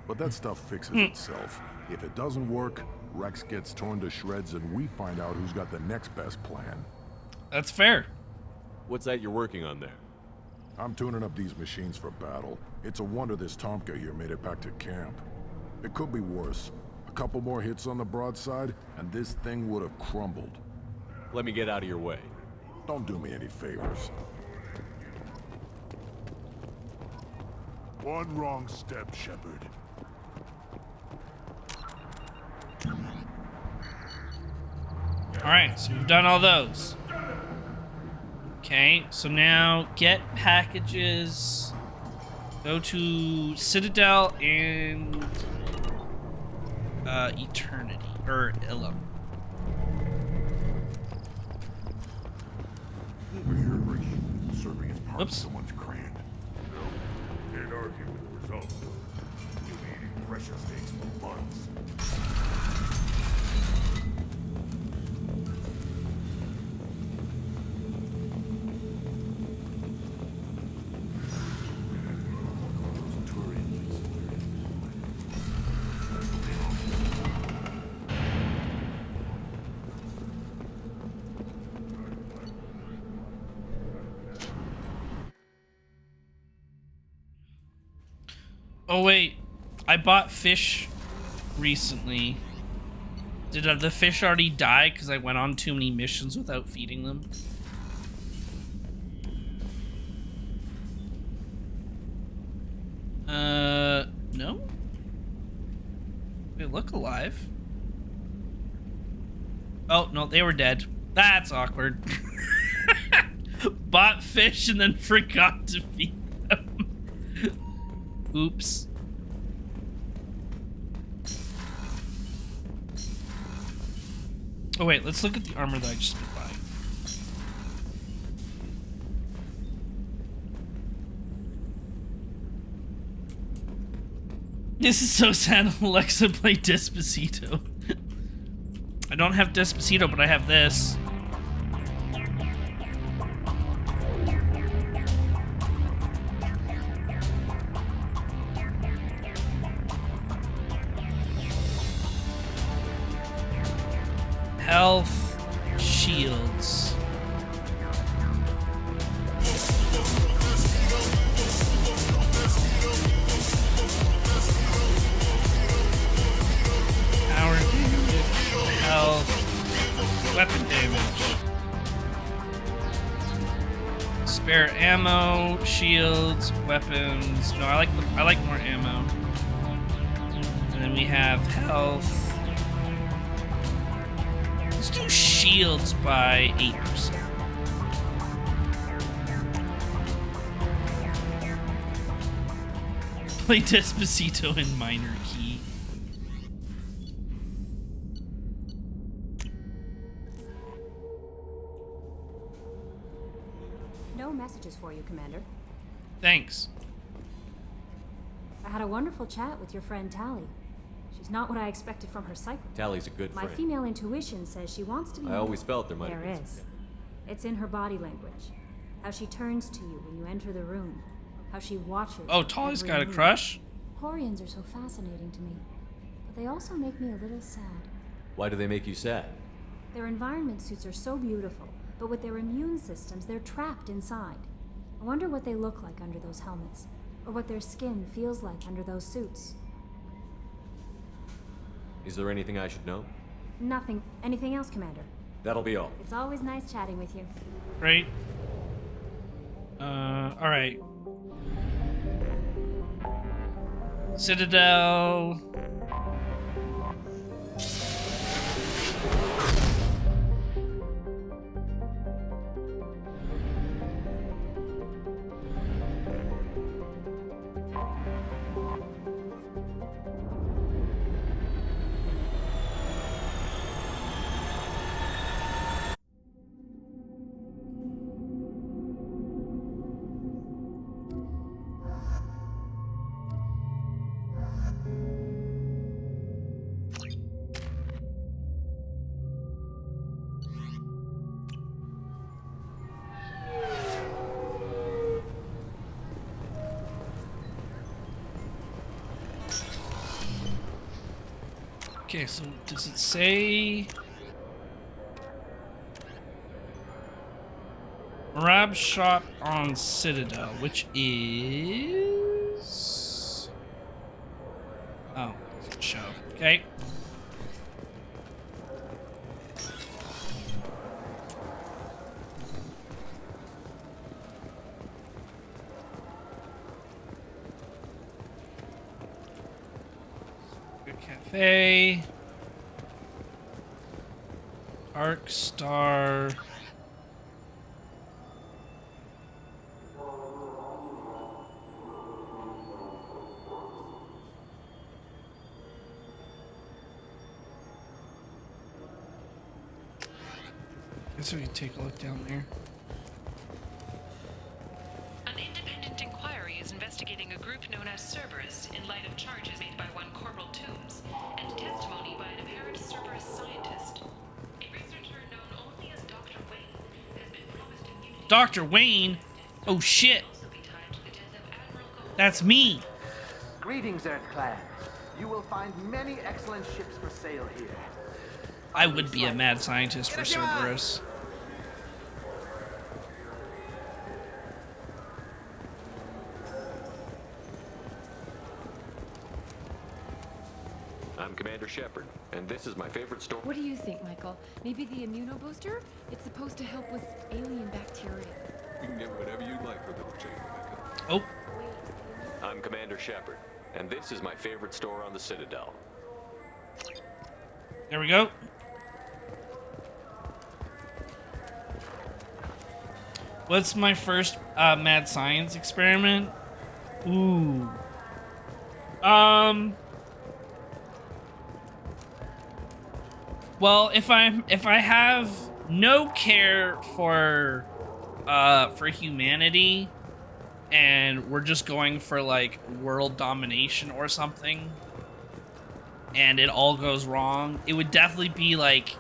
But that stuff fixes itself. If it doesn't work, Rex gets torn to shreds and we find out who's got the next best plan. That's fair. What's that you're working on there? I'm tuning up these machines for battle. It's a wonder this Tomka here made it back to camp. It could be worse. A couple more hits on the broadside, and this thing would have crumbled. Let me get out of your way. Don't do me any favors. One wrong step, Shepard. Alright, so we've done all those. Okay, so now get packages. Go to Citadel and Eternity. Or Ilum. Over here, Ricky. Serving as part Oops. of someone's grand. No, can't argue with the results. You'll be eating pressure steaks for months. Oh wait, I bought fish recently. Did the fish already die because I went on too many missions without feeding them? No? They look alive. Oh, no, they were dead. That's awkward. Bought fish and then forgot to feed them. Oops. Oh wait, let's look at the armor that I just been buying. This is so sad. Alexa played Despacito. I don't have Despacito, but I have this. Health, shields. Power damage, health, weapon damage. Spare ammo, shields, weapons. No, I like more ammo. And then we have health. Let's do shields by 8%. Play Despacito in minor key. No messages for you, Commander. Thanks. I had a wonderful chat with your friend Tally. She's not what I expected from her cycle. Tally's a good My friend. female intuition says she wants to be. I always felt there might have There been is. It's in her body language. How she turns to you when you enter the room. How she watches. Oh, Tally's every got a move. crush? Quarians are so fascinating to me, but they also make me a little sad. Why do they make you sad? Their environment suits are so beautiful, but with their immune systems, they're trapped inside. I wonder what they look like under those helmets, or what their skin feels like under those suits. Is there anything I should know? Nothing. Anything else, Commander? That'll be all. It's always nice chatting with you. Right. Alright. Citadel. Okay, so does it say Rab shop on Citadel, which is oh, it's a show. Okay. Cafe, Arc Star, guess we can take a look down there. An independent inquiry is investigating a group known as Cerberus in light of charges made by one Corporal Toombs and testimony by an apparent Cerberus scientist. A researcher known only as Dr. Wayne has been promised immunity. Dr. Wayne? Oh shit. That's me. Greetings, EarthClan. You will find many excellent ships for sale here. I would be a mad scientist for Cerberus. I'm Commander Shepard, and this is my favorite store. What do you think, Michael? Maybe the immunobooster? It's supposed to help with alien bacteria. You can get whatever you'd like for little Jane. Oh. I'm Commander Shepard, and this is my favorite store on the Citadel. There we go. What's my first mad science experiment? Ooh. Well, if I have no care for humanity, and we're just going for like world domination or something, and it all goes wrong, it would definitely be like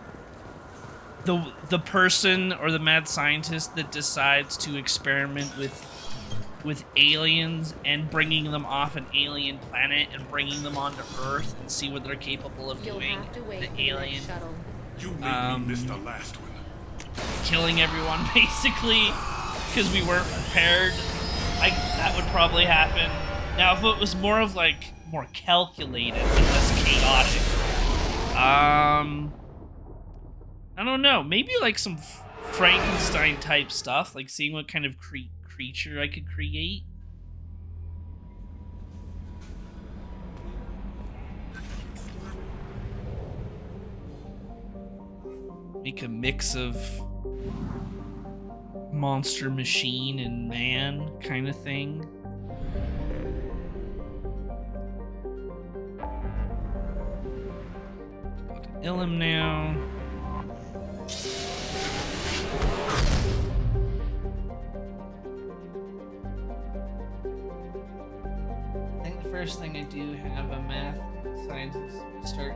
the person or the mad scientist that decides to experiment with aliens and bringing them off an alien planet and bringing them onto Earth and see what they're capable of doing. The alien, You made me miss the last one. killing everyone basically because we weren't prepared. That would probably happen. Now, if it was more of like more calculated and less chaotic, I don't know. Maybe like some Frankenstein type stuff, like seeing what kind of creature I could create. Make a mix of monster machine and man kind of thing. Go to Ilum now. I think the first thing I do have a math scientist start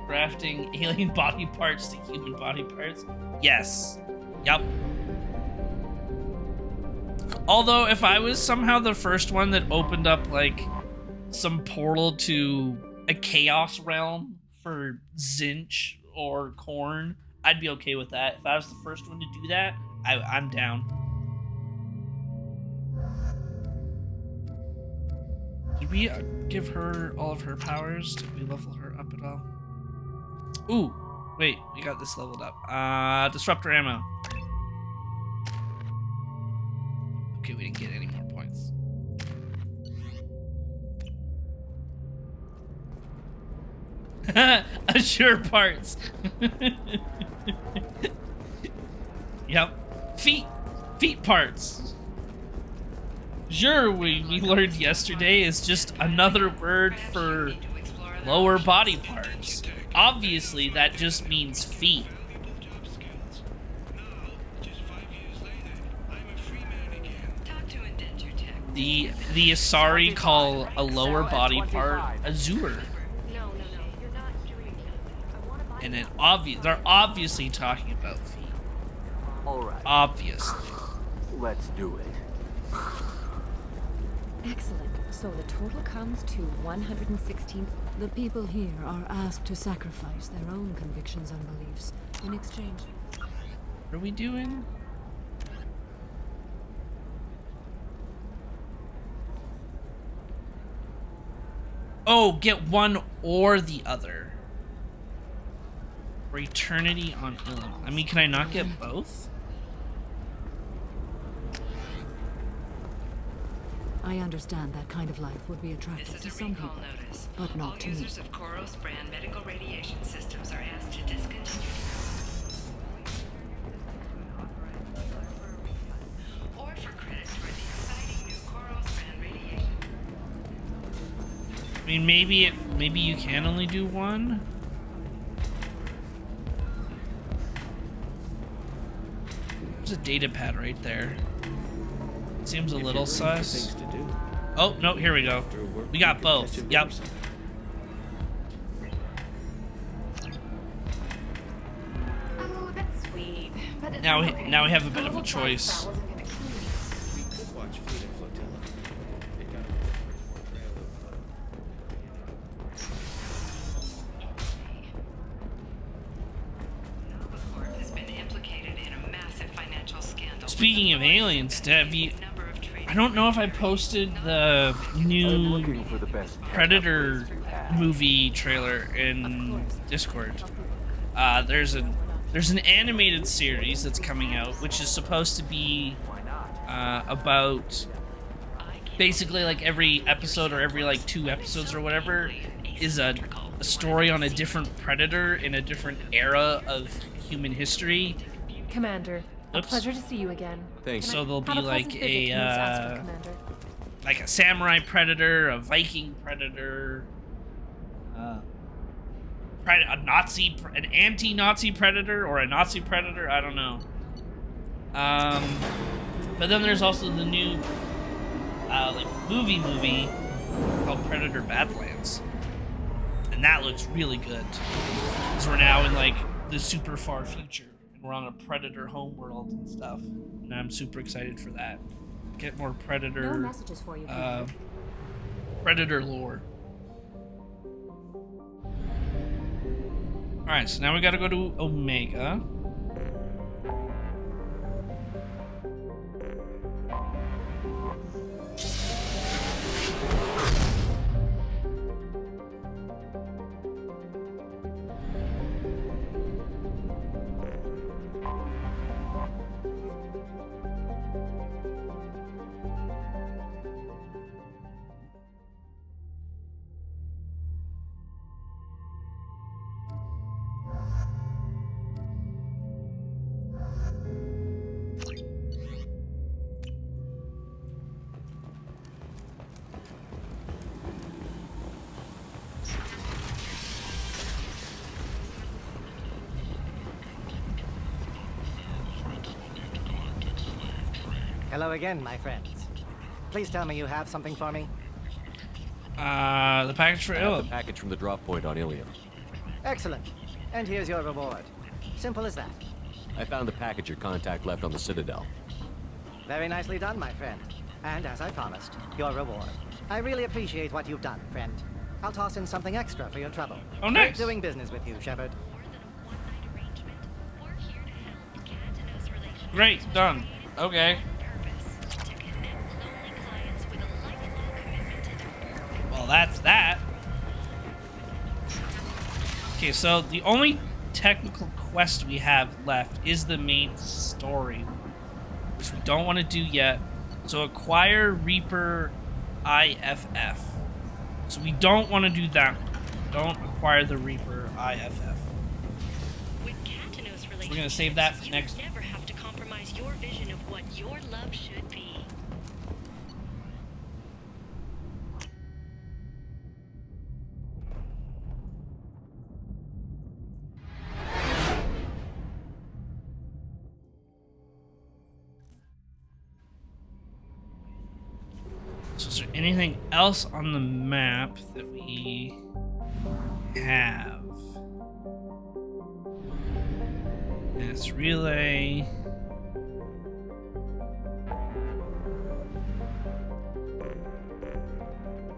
crafting alien body parts to human body parts. Yes. Yup. Although, if I was somehow the first one that opened up, like, some portal to a chaos realm for Zinch or Korn, I'd be okay with that. If I was the first one to do that, I'm down. Did we give her all of her powers? Did we level her up at all? Ooh, wait, we got this leveled up. Disruptor ammo. Okay, we didn't get any more points. Assure parts. Yep. Feet parts. Sure, we learned yesterday is just another word for lower body parts. Obviously, that just means feet. The Asari call a lower body part Azure. And then they're obviously talking about feet. Alright. Obviously. Let's do it. Excellent. So the total comes to 116. The people here are asked to sacrifice their own convictions and beliefs in exchange. What are we doing? Oh, get one or the other. For eternity on Ilum. I mean, can I not get both? I understand that kind of life would be attractive to some people, but not to me. Users of Koros brand medical radiation systems are asked to discontinue or for credits for the exciting new Koros brand radiation. I mean, maybe you can only do one. There's a data pad right there. Seems a little sus. Oh, no, here we go. We got both. Yep. Oh, that's sweet. But Now we have a bit of a choice. We could watch Fleet and Flotilla. It got a portrayal Novacorp has been implicated in a massive financial scandal. Speaking of aliens, Dev, I don't know if I posted the new Predator movie trailer in Discord. There's an animated series that's coming out, which is supposed to be about basically like every episode or every like 2 episodes or whatever is a story on a different predator in a different era of human history. Commander, a Oops. pleasure to see you again. Thanks. So there'll be Have a like pleasant visit. Can you just ask for a Commander? like a samurai predator, a Viking predator, an anti-Nazi predator, or a Nazi predator. I don't know. But then there's also the new like movie called Predator Badlands, and that looks really good. Because we're now in like the super far future, and we're on a predator homeworld and stuff, and I'm super excited for that. Get more predator. No messages for you, Peter. Predator lore. Alright, so now we gotta go to Omega. Hello again, my friends. Please tell me you have something for me. The package for I have Ilum. the package from the drop point on Ilium. Excellent. And here's your reward. Simple as that. I found the package your contact left on the Citadel. Very nicely done, my friend. And as I promised, your reward. I really appreciate what you've done, friend. I'll toss in something extra for your trouble. Oh, nice. Great doing business with you, Shepard. Great, done. Okay. Well, that's that. Okay, so the only technical quest we have left is the main story, which we don't want to do yet. So acquire Reaper IFF. So we don't want to do that one. Don't acquire the Reaper IFF. So we're gonna save that for next. Never have to compromise your vision of what your love should be. So is there anything else on the map that we have? Yes, relay.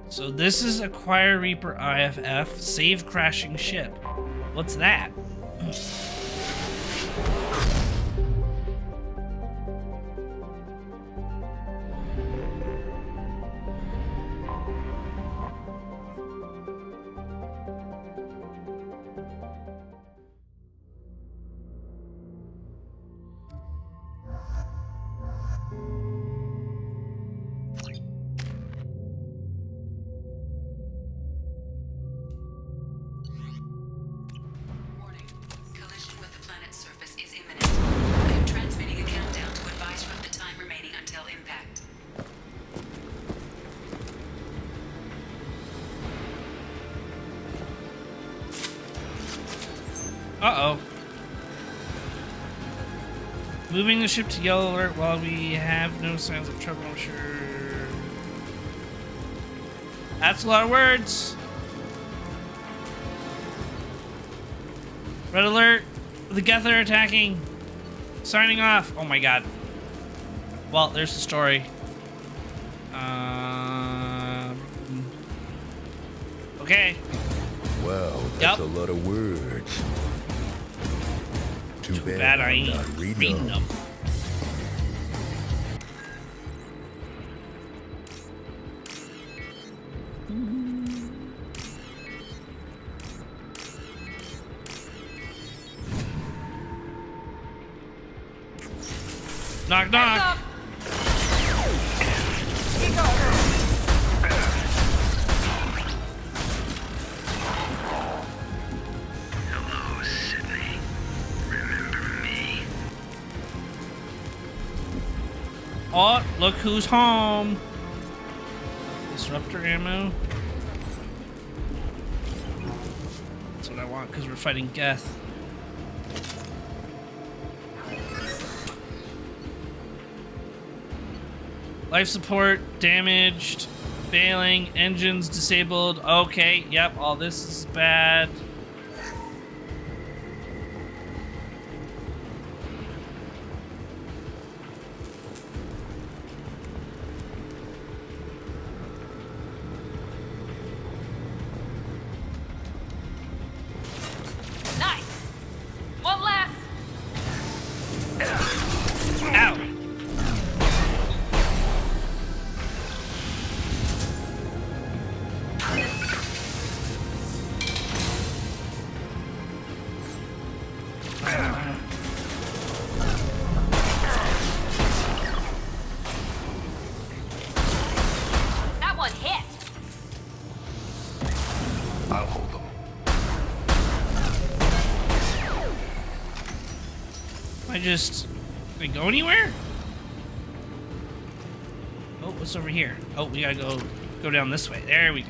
So this is Acquire Reaper IFF, save crashing ship. What's that? Collision with the planet's surface is imminent. I am transmitting a countdown to advise you of the time remaining until impact. Uh-oh. Moving the ship to yellow alert while we have no signs of trouble, I'm sure. That's a lot of words. Red alert. The Geth are attacking. Signing off. Oh my god. Well, there's the story. Okay. Wow, that's a lot of words. Too bad I ain't not reading them. Knock, knock. Hello, Sydney. Remember me? Oh, look who's home. Disruptor ammo. That's what I want because we're fighting Geth. Life support damaged, failing, engines disabled. Okay, yep, all this is bad. Nice! One last! Ow! That one hit! I'll hold them. I just... Can we go anywhere? Oh, what's over here? Oh, we gotta go down this way. There we go.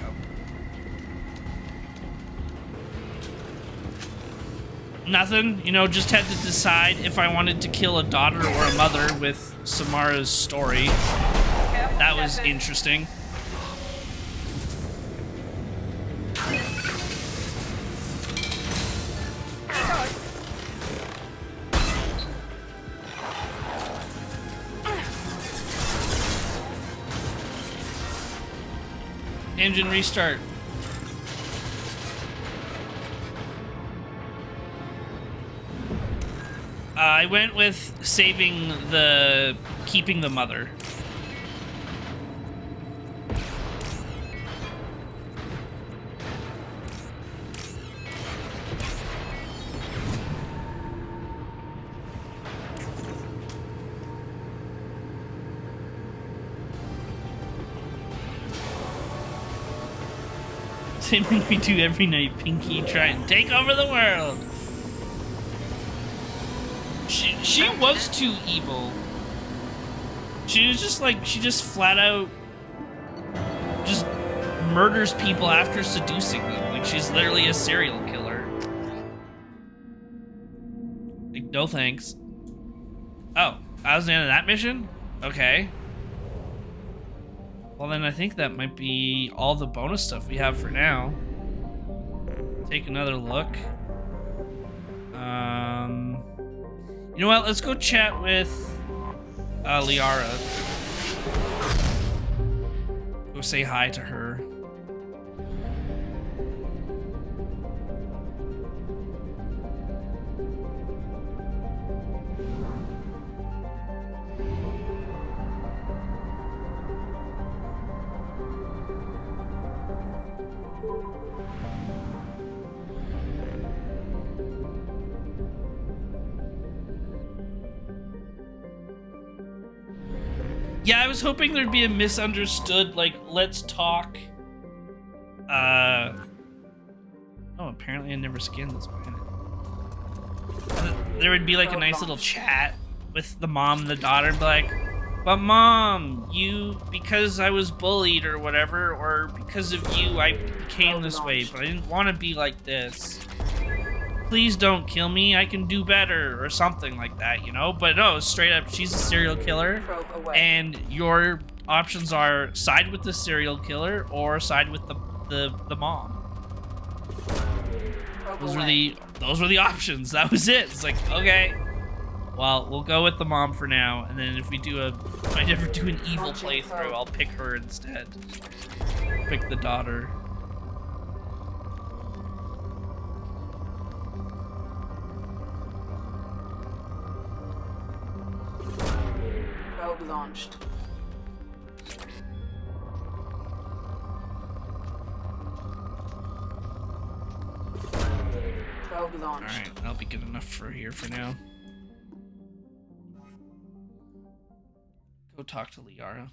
Nothing, you know, just had to decide if I wanted to kill a daughter or a mother with Samara's story. That was interesting. Engine restart. I went with keeping the mother. Same thing we do every night, Pinky. Try and take over the world. She was too evil. She was just like, she just flat out just murders people after seducing them. Like, she's literally a serial killer. Like, no thanks. Oh, that was the end of that mission? Okay. Well, then I think that might be all the bonus stuff we have for now. Take another look. You know what? Let's go chat with Liara. Go say hi to her. Yeah, I was hoping there'd be a misunderstood, like, let's talk. Oh, apparently I never scanned this planet. There would be like a nice little chat with the mom and the daughter, and be like, but mom, because I was bullied or whatever, or because of you, I became this way, but I didn't want to be like this. Please don't kill me, I can do better, or something like that, you know? But no, straight up, she's a serial killer, and your options are side with the serial killer or side with the mom. Those were the options. That was it. It's like, okay, well, we'll go with the mom for now, and then if I ever do an evil playthrough, I'll pick her instead. Pick the daughter. Probe launched. Probe launched. Alright, that'll be good enough for here for now. Go talk to Liara.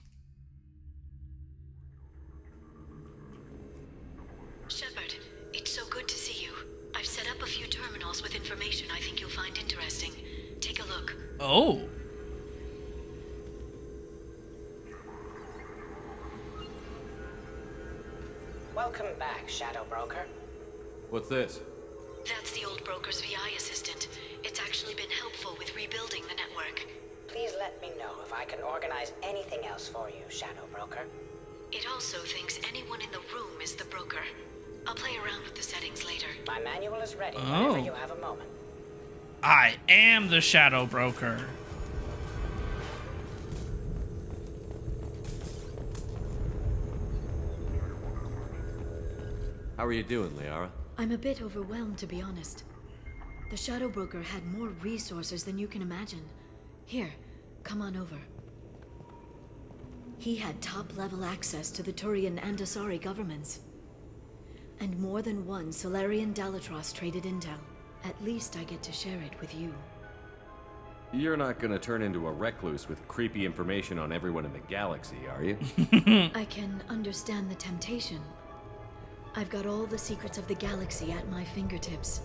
Shepard, it's so good to see you. I've set up a few terminals with information I think you'll find interesting. Take a look. Oh. Welcome back, Shadow Broker. What's this? That's the old broker's VI assistant. It's actually been helpful with rebuilding the network. Please let me know if I can organize anything else for you, Shadow Broker. It also thinks anyone in the room is the broker. I'll play around with the settings later. My manual is ready Oh. whenever you have a moment. I am the Shadow Broker. How are you doing, Liara? I'm a bit overwhelmed, to be honest. The Shadow Broker had more resources than you can imagine. Here, come on over. He had top-level access to the Turian and Asari governments. And more than one Solarian Dalatros traded intel. At least I get to share it with you. You're not gonna turn into a recluse with creepy information on everyone in the galaxy, are you? I can understand the temptation. I've got all the secrets of the galaxy at my fingertips.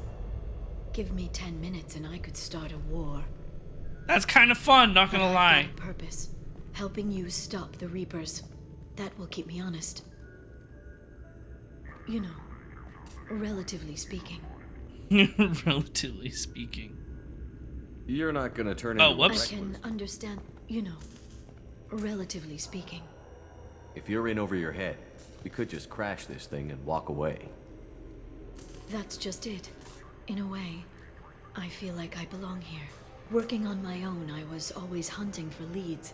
Give me 10 minutes and I could start a war. That's kind of fun, not gonna lie. Purpose. Helping you stop the Reapers. That will keep me honest. You know, relatively speaking. Relatively speaking. You're not gonna turn into a recluse. I can understand, you know, relatively speaking. If you're in over your head, we could just crash this thing and walk away. That's just it. In a way, I feel like I belong here. Working on my own, I was always hunting for leads.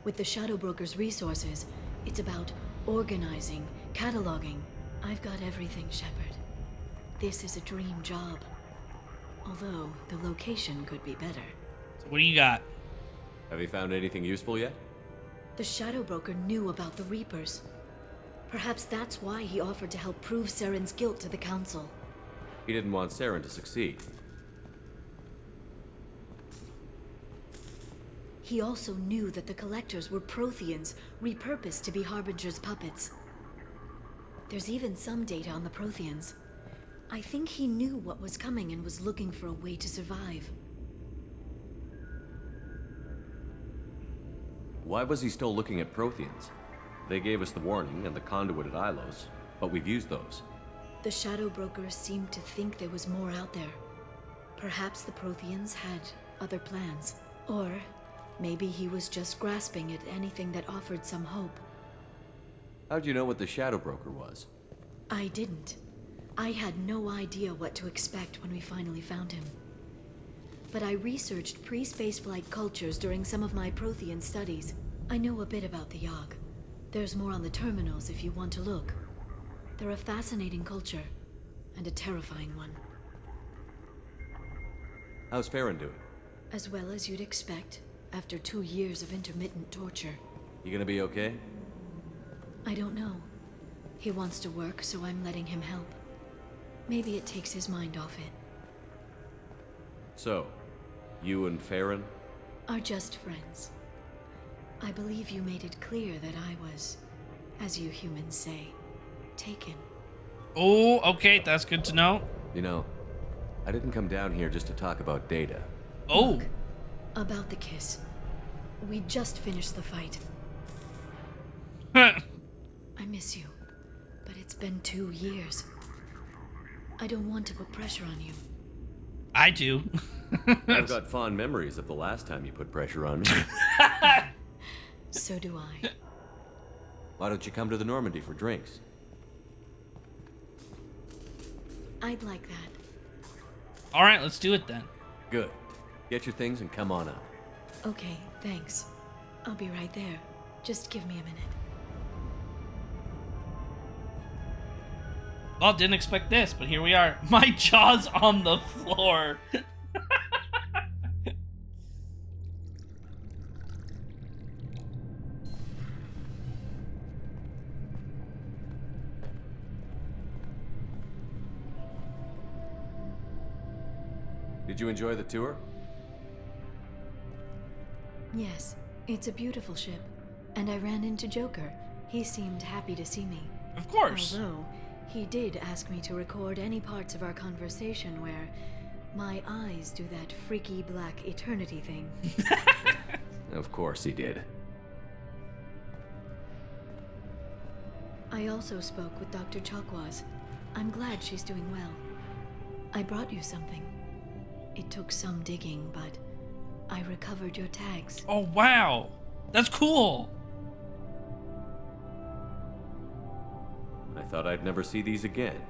With the Shadow Broker's resources, it's about organizing, cataloging. I've got everything, Shepard. This is a dream job. Although, the location could be better. So what do you got? Have you found anything useful yet? The Shadow Broker knew about the Reapers. Perhaps that's why he offered to help prove Saren's guilt to the Council. He didn't want Saren to succeed. He also knew that the Collectors were Protheans, repurposed to be Harbinger's puppets. There's even some data on the Protheans. I think he knew what was coming and was looking for a way to survive. Why was he still looking at Protheans? They gave us the warning and the conduit at Ilos, but we've used those. The Shadow Broker seemed to think there was more out there. Perhaps the Protheans had other plans. Or maybe he was just grasping at anything that offered some hope. How'd you know what the Shadow Broker was? I didn't. I had no idea what to expect when we finally found him. But I researched pre-spaceflight cultures during some of my Prothean studies. I know a bit about the Yogg. There's more on the terminals if you want to look. They're a fascinating culture, and a terrifying one. How's Farron doing? As well as you'd expect, after 2 years of intermittent torture. You gonna be okay? I don't know. He wants to work, so I'm letting him help. Maybe it takes his mind off it. So, you and Farron? Are just friends. I believe you made it clear that I was, as you humans say, taken. Oh, okay, that's good to know. You know, I didn't come down here just to talk about Data. Oh. Look, about the kiss. We just finished the fight. I miss you, but it's been 2 years. I don't want to put pressure on you. I do. I've got fond memories of the last time you put pressure on me. So do I. Why don't you come to the Normandy for drinks? I'd like that. All right, let's do it then. Good. Get your things and come on up. Okay, thanks. I'll be right there. Just give me a minute. Well, didn't expect this, but here we are. My jaw's on the floor. Did you enjoy the tour? Yes, it's a beautiful ship. And I ran into Joker. He seemed happy to see me. Of course. Although, he did ask me to record any parts of our conversation where my eyes do that freaky black eternity thing. Of course he did. I also spoke with Dr. Chakwas. I'm glad she's doing well. I brought you something. It took some digging, but I recovered your tags. Oh, wow. That's cool. I thought I'd never see these again.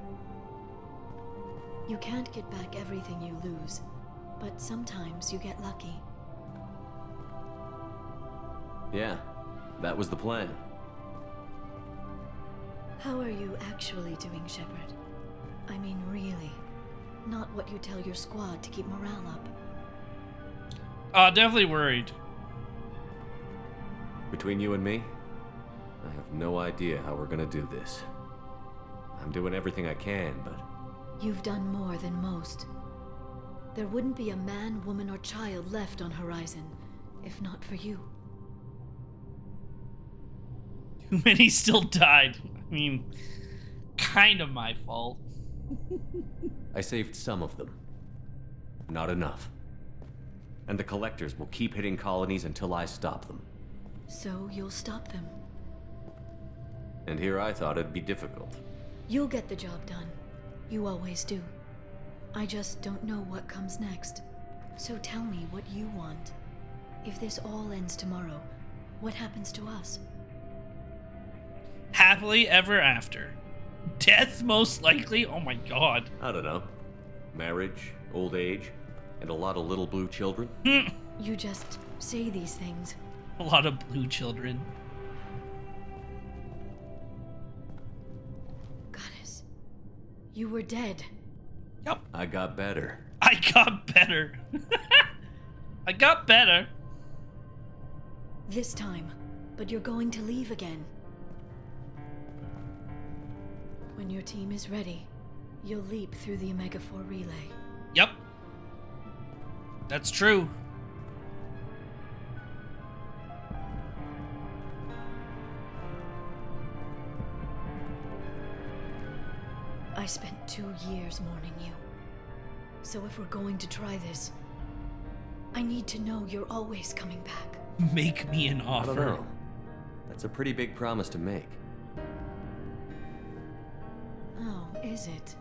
You can't get back everything you lose, but sometimes you get lucky. Yeah, that was the plan. How are you actually doing, Shepard? I mean, really. Not what you tell your squad to keep morale up. Definitely worried. Between you and me, I have no idea how we're gonna do this. I'm doing everything I can, but... You've done more than most. There wouldn't be a man, woman, or child left on Horizon, if not for you. Too many still died. I mean, kind of my fault. I saved some of them. Not enough. And the Collectors will keep hitting colonies until I stop them. So you'll stop them. And here I thought it'd be difficult. You'll get the job done. You always do. I just don't know what comes next. So tell me what you want. If this all ends tomorrow, what happens to us? Happily ever after. Death, most likely? Oh my god. I don't know. Marriage, old age, and a lot of little blue children. You just say these things. A lot of blue children. Goddess, you were dead. Yep. I got better. I got better. I got better. This time, but you're going to leave again. When your team is ready, you'll leap through the Omega-4 relay. Yep. That's true. I spent 2 years mourning you. So if we're going to try this, I need to know you're always coming back. Make me an offer. I don't know. That's a pretty big promise to make. Oh, is it?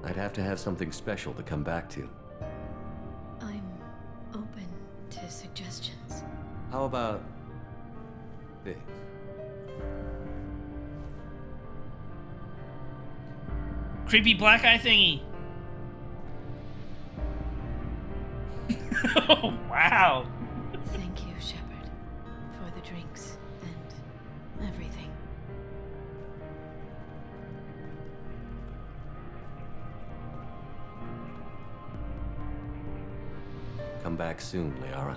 I'd have to have something special to come back to. I'm open to suggestions. How about this? Creepy black eye thingy. Oh, wow. Thank you, Shepard, for the drinks and everything. Come back soon, Liara.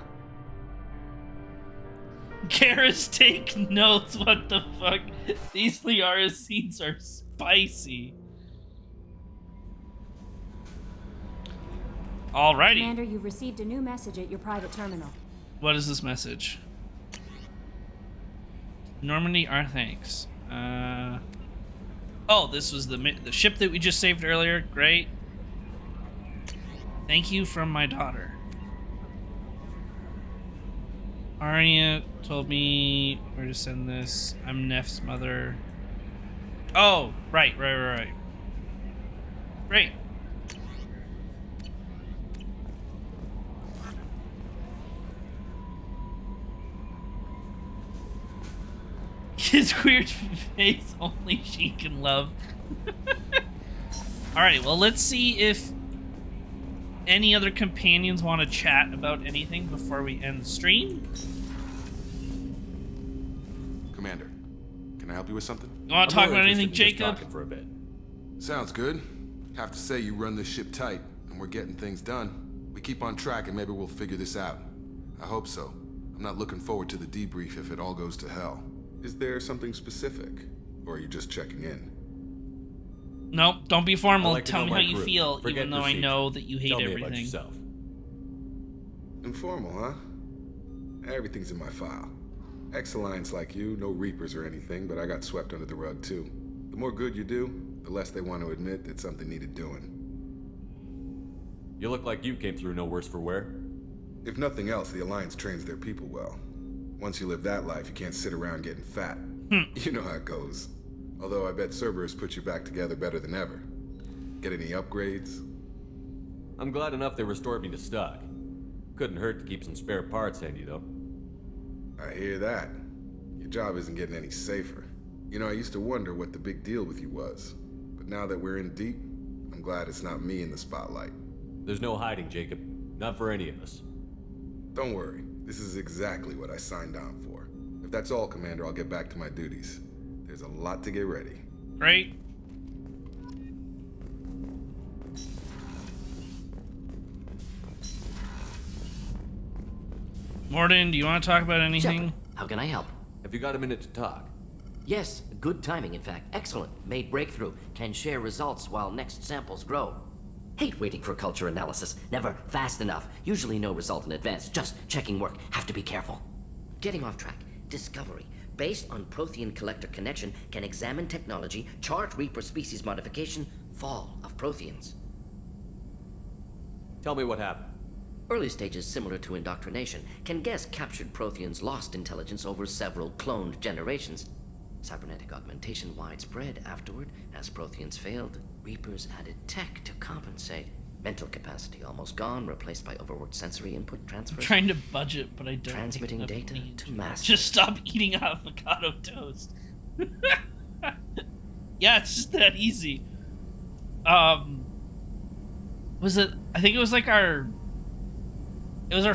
Garrus, take notes. What the fuck? These Liara scenes are spicy. Alrighty. Commander, you've received a new message at your private terminal. What is this message? Normandy, our thanks. Oh, this was the ship that we just saved earlier. Great. Thank you from my daughter. Arya told me where to send this. I'm Neff's mother. Oh, right. Great. His weird face, only she can love. Alright, well, let's see if any other companions want to chat about anything before we end the stream. Commander, can I help you with something? You want to talk about anything, Jacob? For a bit. Sounds good. Have to say you run this ship tight, and we're getting things done. We keep on track, and maybe we'll figure this out. I hope so. I'm not looking forward to the debrief if it all goes to hell. Is there something specific, or are you just checking in? Nope, don't be formal. Like Tell me how you crew. feel, Forget even though I procedure. know that you hate Tell me everything. about yourself. Informal, huh? Everything's in my file. Ex-Alliance like you, no Reapers or anything, but I got swept under the rug too. The more good you do, the less they want to admit that something needed doing. You look like you came through no worse for wear. If nothing else, the Alliance trains their people well. Once you live that life, you can't sit around getting fat. You know how it goes. Although I bet Cerberus put you back together better than ever. Get any upgrades? I'm glad enough they restored me to stock. Couldn't hurt to keep some spare parts handy, though. I hear that. Your job isn't getting any safer. You know, I used to wonder what the big deal with you was. But now that we're in deep, I'm glad it's not me in the spotlight. There's no hiding, Jacob. Not for any of us. Don't worry. This is exactly what I signed on for. If that's all, Commander, I'll get back to my duties. There's a lot to get ready. Great. Morden, do you want to talk about anything? Shepard, how can I help? Have you got a minute to talk? Yes, good timing, in fact. Excellent. Made breakthrough. Can share results while next samples grow. Hate waiting for culture analysis. Never fast enough. Usually no result in advance. Just checking work. Have to be careful. Getting off track. Discovery. Based on Prothean collector connection, can examine technology, chart Reaper species modification, fall of Protheans. Tell me what happened. Early stages similar to indoctrination. Can guess captured Protheans lost intelligence over several cloned generations. Cybernetic augmentation widespread afterward. As Protheans failed, Reapers added tech to compensate. Mental capacity almost gone, replaced by overworked sensory input transfer. I'm trying to budget, but I don't. Transmitting data to master. Just stop eating avocado toast. Yeah, it's just that easy. Was it? I think it was like our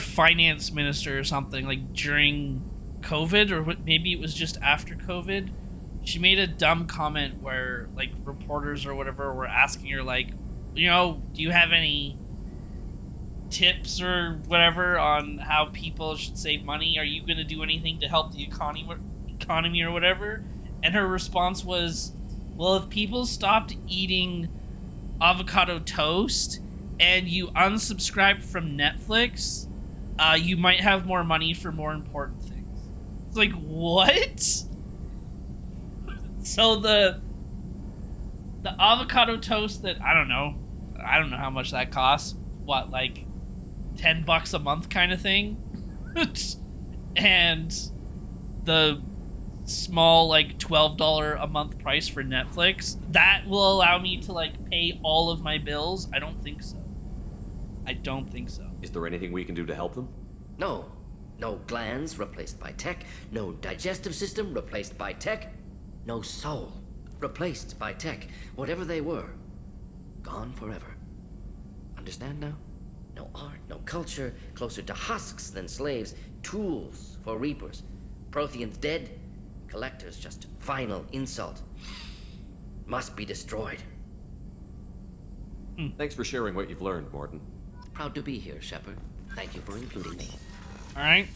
finance minister or something, like during COVID, or maybe it was just after COVID. She made a dumb comment where like reporters or whatever were asking her like, you know, do you have any tips or whatever on how people should save money? Are you going to do anything to help the economy or whatever? And her response was, well, if people stopped eating avocado toast and you unsubscribe from Netflix, you might have more money for more important things. It's like, what? So the avocado toast that, I don't know how much that costs. What, like $10 a month kind of thing? And the small, like $12 a month price for Netflix, that will allow me to like pay all of my bills? I don't think so. Is there anything we can do to help them? No. No glands replaced by tech. No digestive system replaced by tech. No soul replaced by tech. Whatever they were, gone forever. Understand now? No art, no culture, closer to husks than slaves, tools for Reapers. Protheans dead, collectors just final insult. Must be destroyed. Thanks for sharing what you've learned, Morden. Proud to be here, Shepard. Thank you for including me. Alright.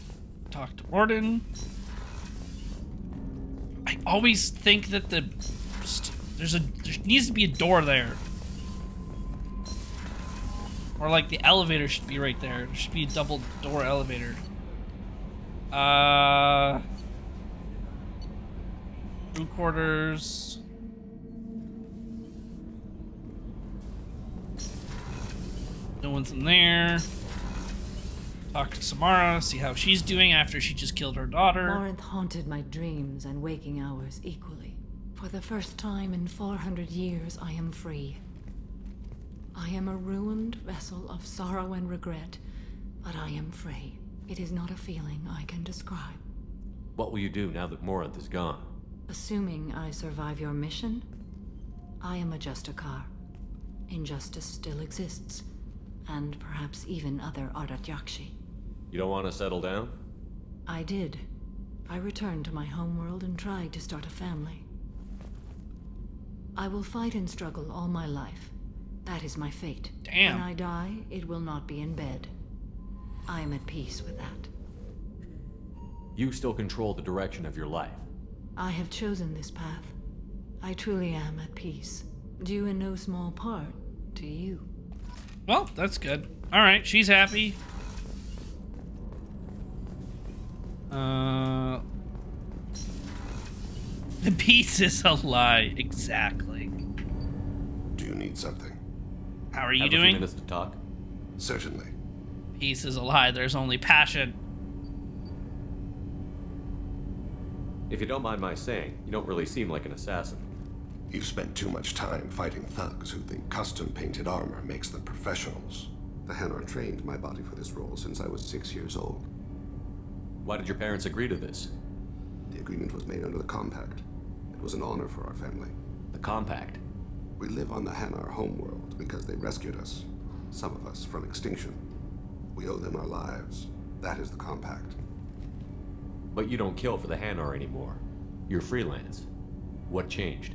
Talk to Morden. always think that there needs to be a door there. Or like the elevator should be right there. There should be a double door elevator. Crew quarters. No one's in there. Talk to Samara, see how she's doing after she just killed her daughter. Morinth haunted my dreams and waking hours equally. For the first time in 400 years, I am free. I am a ruined vessel of sorrow and regret, but I am free. It is not a feeling I can describe. What will you do now that Morinth is gone? Assuming I survive your mission, I am a Justicar. Injustice still exists, and perhaps even other Ardatjakshi. You don't want to settle down? I did. I returned to my homeworld and tried to start a family. I will fight and struggle all my life. That is my fate. Damn. When I die, it will not be in bed. I am at peace with that. You still control the direction of your life. I have chosen this path. I truly am at peace. Due in no small part to you. Well, that's good. Alright, she's happy. The peace is a lie. Exactly. Do you need something? How are you Have a few doing? minutes to talk? Certainly. Peace is a lie. There's only passion. If you don't mind my saying, you don't really seem like an assassin. You've spent too much time fighting thugs who think custom-painted armor makes them professionals. The Hanar trained my body for this role since I was 6 years old. Why did your parents agree to this? The agreement was made under the Compact. It was an honor for our family. The Compact? We live on the Hanar homeworld because they rescued us, some of us, from extinction. We owe them our lives. That is the Compact. But you don't kill for the Hanar anymore. You're freelance. What changed?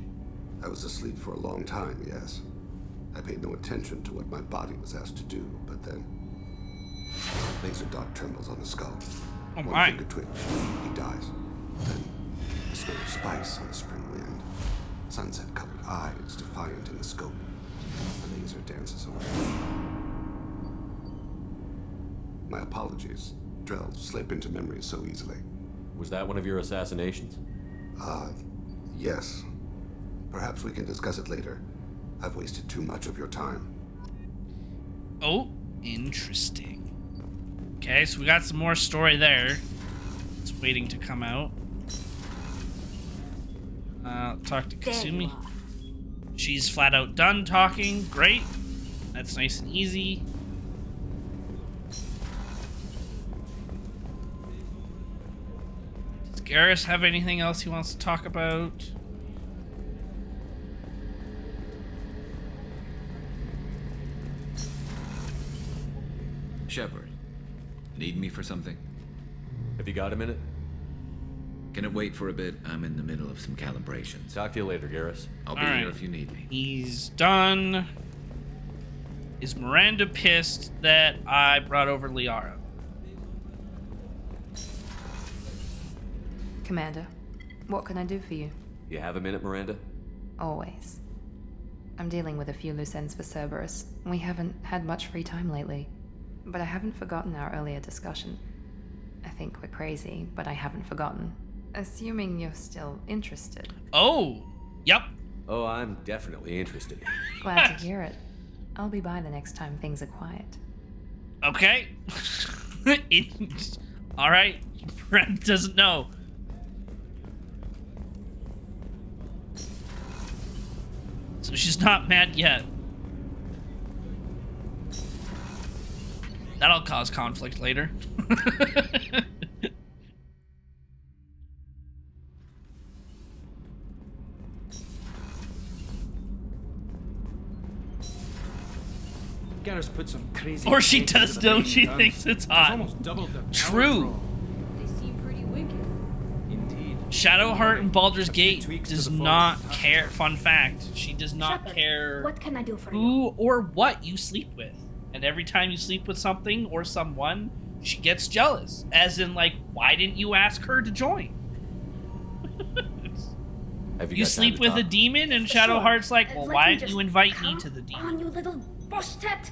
I was asleep for a long time, yes. I paid no attention to what my body was asked to do, but then... Laser dot trembles on the skull. Oh One my. finger twitch. He dies. Then, the smell of spice on the spring wind. Sunset-colored eyes defiant in the scope. The laser dances away. My apologies. Drell slip into memory so easily. Was that one of your assassinations? Yes. Perhaps we can discuss it later. I've wasted too much of your time. Oh, interesting. Okay, so we got some more story there. It's waiting to come out. Talk to Kasumi. She's flat out done talking. Great. That's nice and easy. Does Garrus have anything else he wants to talk about? Shepard, need me for something? Have you got a minute? Can it wait for a bit? I'm in the middle of some calibrations. Talk to you later, Garrus. I'll be Alright. here if you need me. He's done. Is Miranda pissed that I brought over Liara? Commander, what can I do for you? You have a minute, Miranda? Always. I'm dealing with a few loose ends for Cerberus. We haven't had much free time lately. But I haven't forgotten our earlier discussion. I think we're crazy, but I haven't forgotten. Assuming you're still interested. Oh, yep. Oh, I'm definitely interested. Glad to hear it. I'll be by the next time things are quiet. Okay. All right. Brent doesn't know. So she's not mad yet. That'll cause conflict later. Garrus put some crazy. Or she into does, the don't main she? guns. Thinks it's It's hot. almost doubled the power True. draw. They seem pretty wicked. Indeed. Shadowheart and Baldur's Gate tweaks does to the not force. care. Fun fact: she does not Shepard, care what can I do for you? who or what you sleep with. And every time you sleep with something or someone, she gets jealous. As in, like, why didn't you ask her to join? Have You got time sleep to with a talk? demon, and Sure. Shadowheart's like, well, Let why me don't just you invite me come to the demon? on, you little boshtet!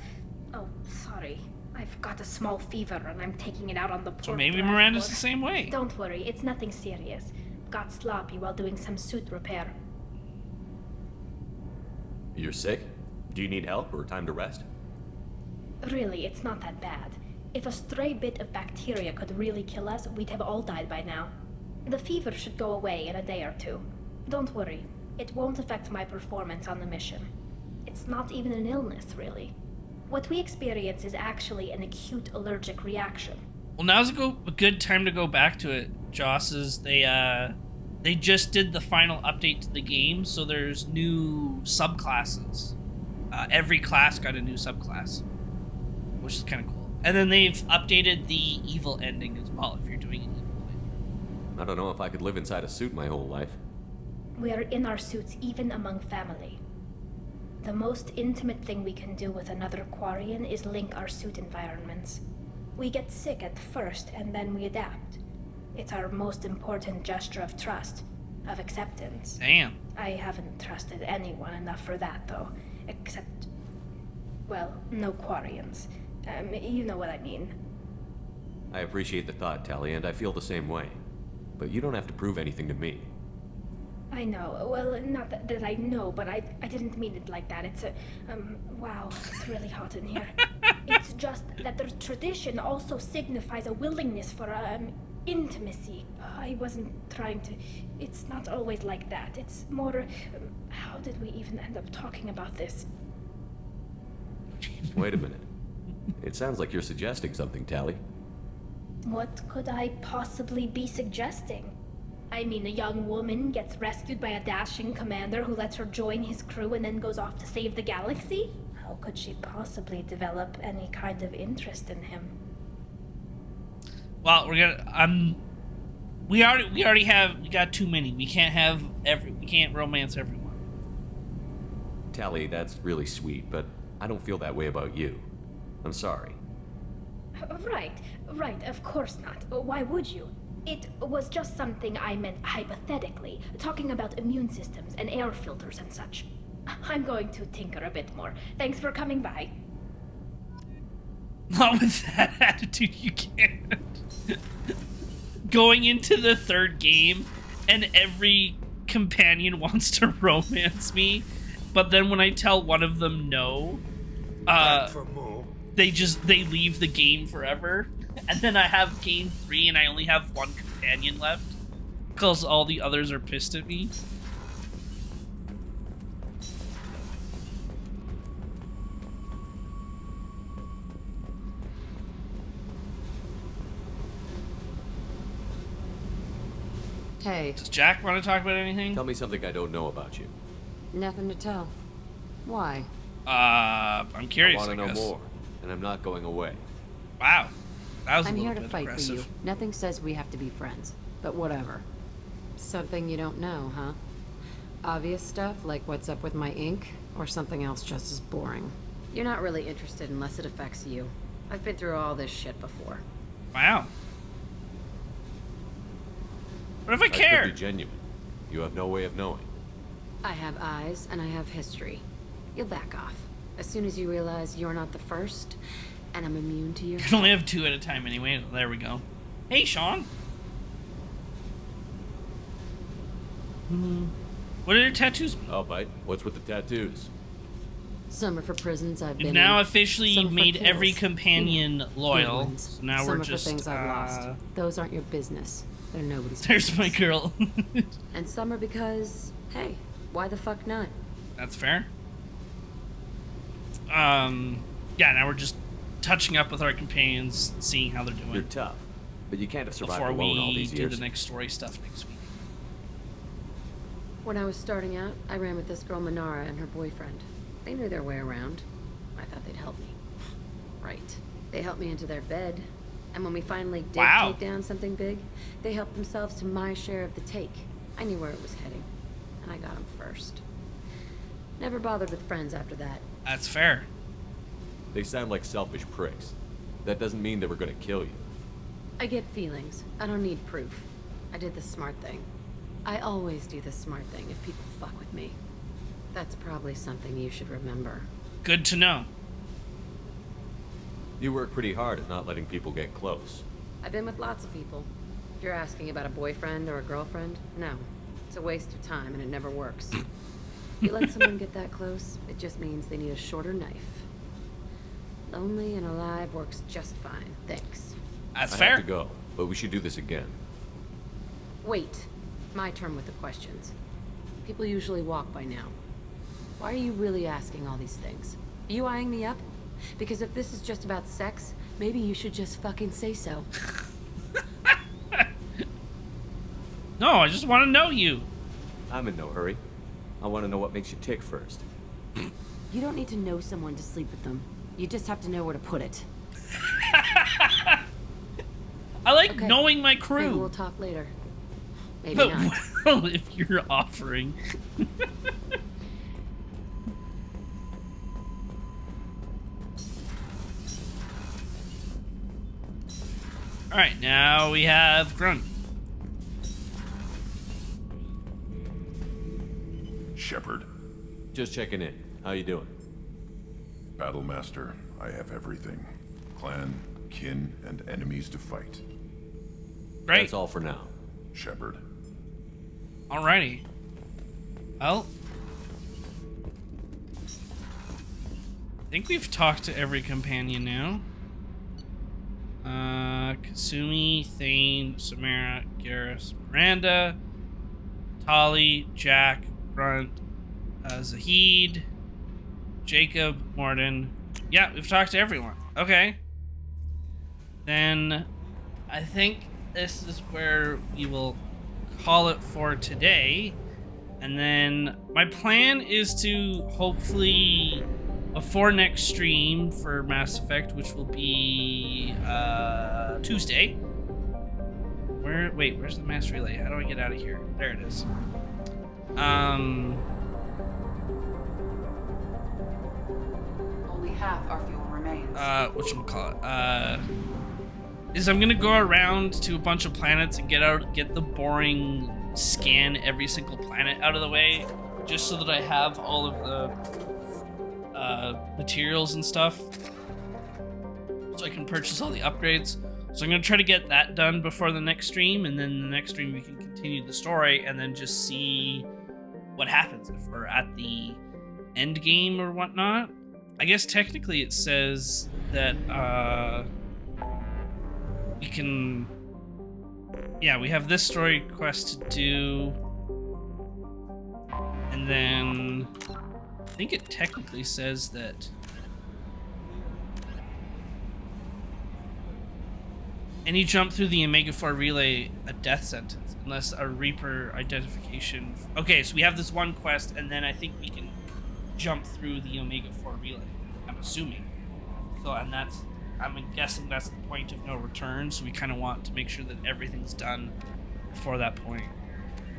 Oh, sorry. I've got a small fever and I'm taking it out on the poor So maybe Blackboard. Miranda's the same way. Don't worry, it's nothing serious. Got sloppy while doing some suit repair. You're sick? Do you need help or time to rest? Really, it's not that bad. If a stray bit of bacteria could really kill us, we'd have all died by now. The fever should go away in a day or two. Don't worry, it won't affect my performance on the mission. It's not even an illness, really. What we experience is actually an acute allergic reaction. Well, now's a good time to go back to it. Joss is they just did the final update to the game, so there's new subclasses. Every class got a new subclass, which is kind of cool. And then they've updated the evil ending as well. If you're doing an evil ending. I don't know if I could live inside a suit my whole life. We are in our suits even among family. The most intimate thing we can do with another Quarian is link our suit environments. We get sick at first and then we adapt. It's our most important gesture of trust, of acceptance. Damn. I haven't trusted anyone enough for that, though. Except, well, no Quarians. You know what I mean. I appreciate the thought, Tally, and I feel the same way. But you don't have to prove anything to me. I know. Well, not that I know, but I didn't mean it like that. It's a, wow, it's really hot in here. It's just that the tradition also signifies a willingness for, intimacy. I wasn't trying to, it's not always like that. It's more, how did we even end up talking about this? Wait a minute. It sounds like you're suggesting something, Tally. What could I possibly be suggesting? I mean, a young woman gets rescued by a dashing commander who lets her join his crew and then goes off to save the galaxy? How could she possibly develop any kind of interest in him? Well, we're gonna we got too many. We can't romance everyone. Tally, that's really sweet, but I don't feel that way about you. I'm sorry. Right, of course not. Why would you? It was just something I meant hypothetically, talking about immune systems and air filters and such. I'm going to tinker a bit more. Thanks for coming by. Not with that attitude, you can't. Going into the third game, and every companion wants to romance me, but then when I tell one of them no, they leave the game forever. And then I have game 3 and I only have one companion left because all the others are pissed at me. Hey. Does Jack want to talk about anything? Tell me something I don't know about you. Nothing to tell. Why? I'm curious. I want to know more, and I'm not going away. Wow. That was I'm a little here to bit fight aggressive. for you. Nothing says we have to be friends, but whatever. Something you don't know, huh? Obvious stuff, like what's up with my ink, or something else just as boring. You're not really interested unless it affects you. I've been through all this shit before. Wow. What if I I care? could be genuine. You have no way of knowing. I have eyes, and I have history. You'll back off. As soon as you realize you're not the first, and I'm immune to your... You can only have 2 at a time anyway. There we go. Hey, Sean. What are your tattoos? Oh, bite. What's with the tattoos? Some are for prisons I've been We've now in. officially Some are for made kills. every companion Good loyal. ones. So now Some we're are just for things I've lost. Those aren't your business. They're nobody's There's business. my girl. And some are because, hey, why the fuck not? That's fair. Yeah, now we're just touching up with our companions, seeing how they're doing. You're tough, but you can't have survived before alone all we these do years. the next story stuff next week. When I was starting out, I ran with this girl Minara and her boyfriend. They knew their way around. I thought they'd help me. Right. They helped me into their bed. And when we finally did take down something big, they helped themselves to my share of the take. I knew where it was heading, and I got them first. Never bothered with friends after that. That's fair. They sound like selfish pricks. That doesn't mean they were going to kill you. I get feelings. I don't need proof. I did the smart thing. I always do the smart thing if people fuck with me. That's probably something you should remember. Good to know. You work pretty hard at not letting people get close. I've been with lots of people. If you're asking about a boyfriend or a girlfriend, no. It's a waste of time and it never works. If you let someone get that close, it just means they need a shorter knife. Lonely and alive works just fine. Thanks. That's I fair. have to go, but we should do this again. Wait. My turn with the questions. People usually walk by now. Why are you really asking all these things? Are you eyeing me up? Because if this is just about sex, maybe you should just fucking say so. No, I just want to know you. I'm in no hurry. I want to know what makes you tick first. You don't need to know someone to sleep with them. You just have to know where to put it. I like knowing my crew. Maybe we'll talk later. Maybe But not. well, if you're offering. Alright, now we have Grunt. Shepard. Just checking in. How you doing? Battlemaster, I have everything. Clan, kin, and enemies to fight. Great. That's all for now. Shepard. Alrighty. Well, I think we've talked to every companion now. Kasumi, Thane, Samara, Garrus, Miranda, Tali, Jack, Grunt, Zahid, Jacob, Morden. Yeah, we've talked to everyone. Okay. Then I think this is where we will call it for today. And then my plan is to hopefully, before next stream for Mass Effect, which will be Tuesday. Where's the mass relay? How do I get out of here? There it is. Only half our fuel remains. Whatchamacallit? Is I'm gonna go around to a bunch of planets and get the boring scan every single planet out of the way, just so that I have all of the materials and stuff, so I can purchase all the upgrades. So I'm gonna try to get that done before the next stream, and then the next stream we can continue the story and then just see what happens if we're at the end game or whatnot. I guess technically it says that we can, yeah, we have this story quest to do, and then I think it technically says that any jump through the Omega 4 relay a death sentence unless a Reaper identification. Okay, so we have this one quest, and then I think we can jump through the Omega 4 relay. I'm assuming. So, and I'm guessing that's the point of no return. So we kind of want to make sure that everything's done before that point.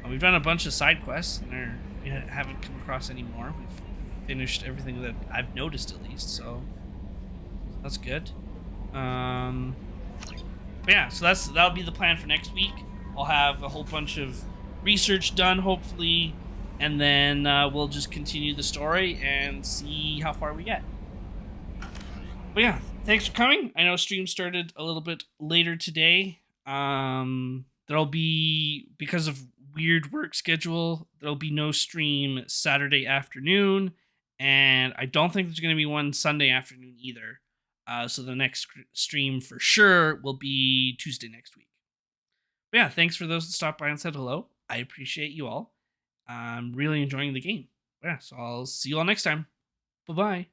We've done a bunch of side quests, and we haven't come across any more. We've finished everything that I've noticed, at least. So that's good. But yeah, so that'll be the plan for next week. I'll have a whole bunch of research done, hopefully, and then we'll just continue the story and see how far we get. But yeah, thanks for coming. I know stream started a little bit later today. There'll be, because of weird work schedule, there'll be no stream Saturday afternoon, and I don't think there's going to be one Sunday afternoon either. So the next stream for sure will be Tuesday next week. But yeah, thanks for those that stopped by and said hello. I appreciate you all. I'm really enjoying the game. Yeah, so I'll see you all next time. Bye-bye.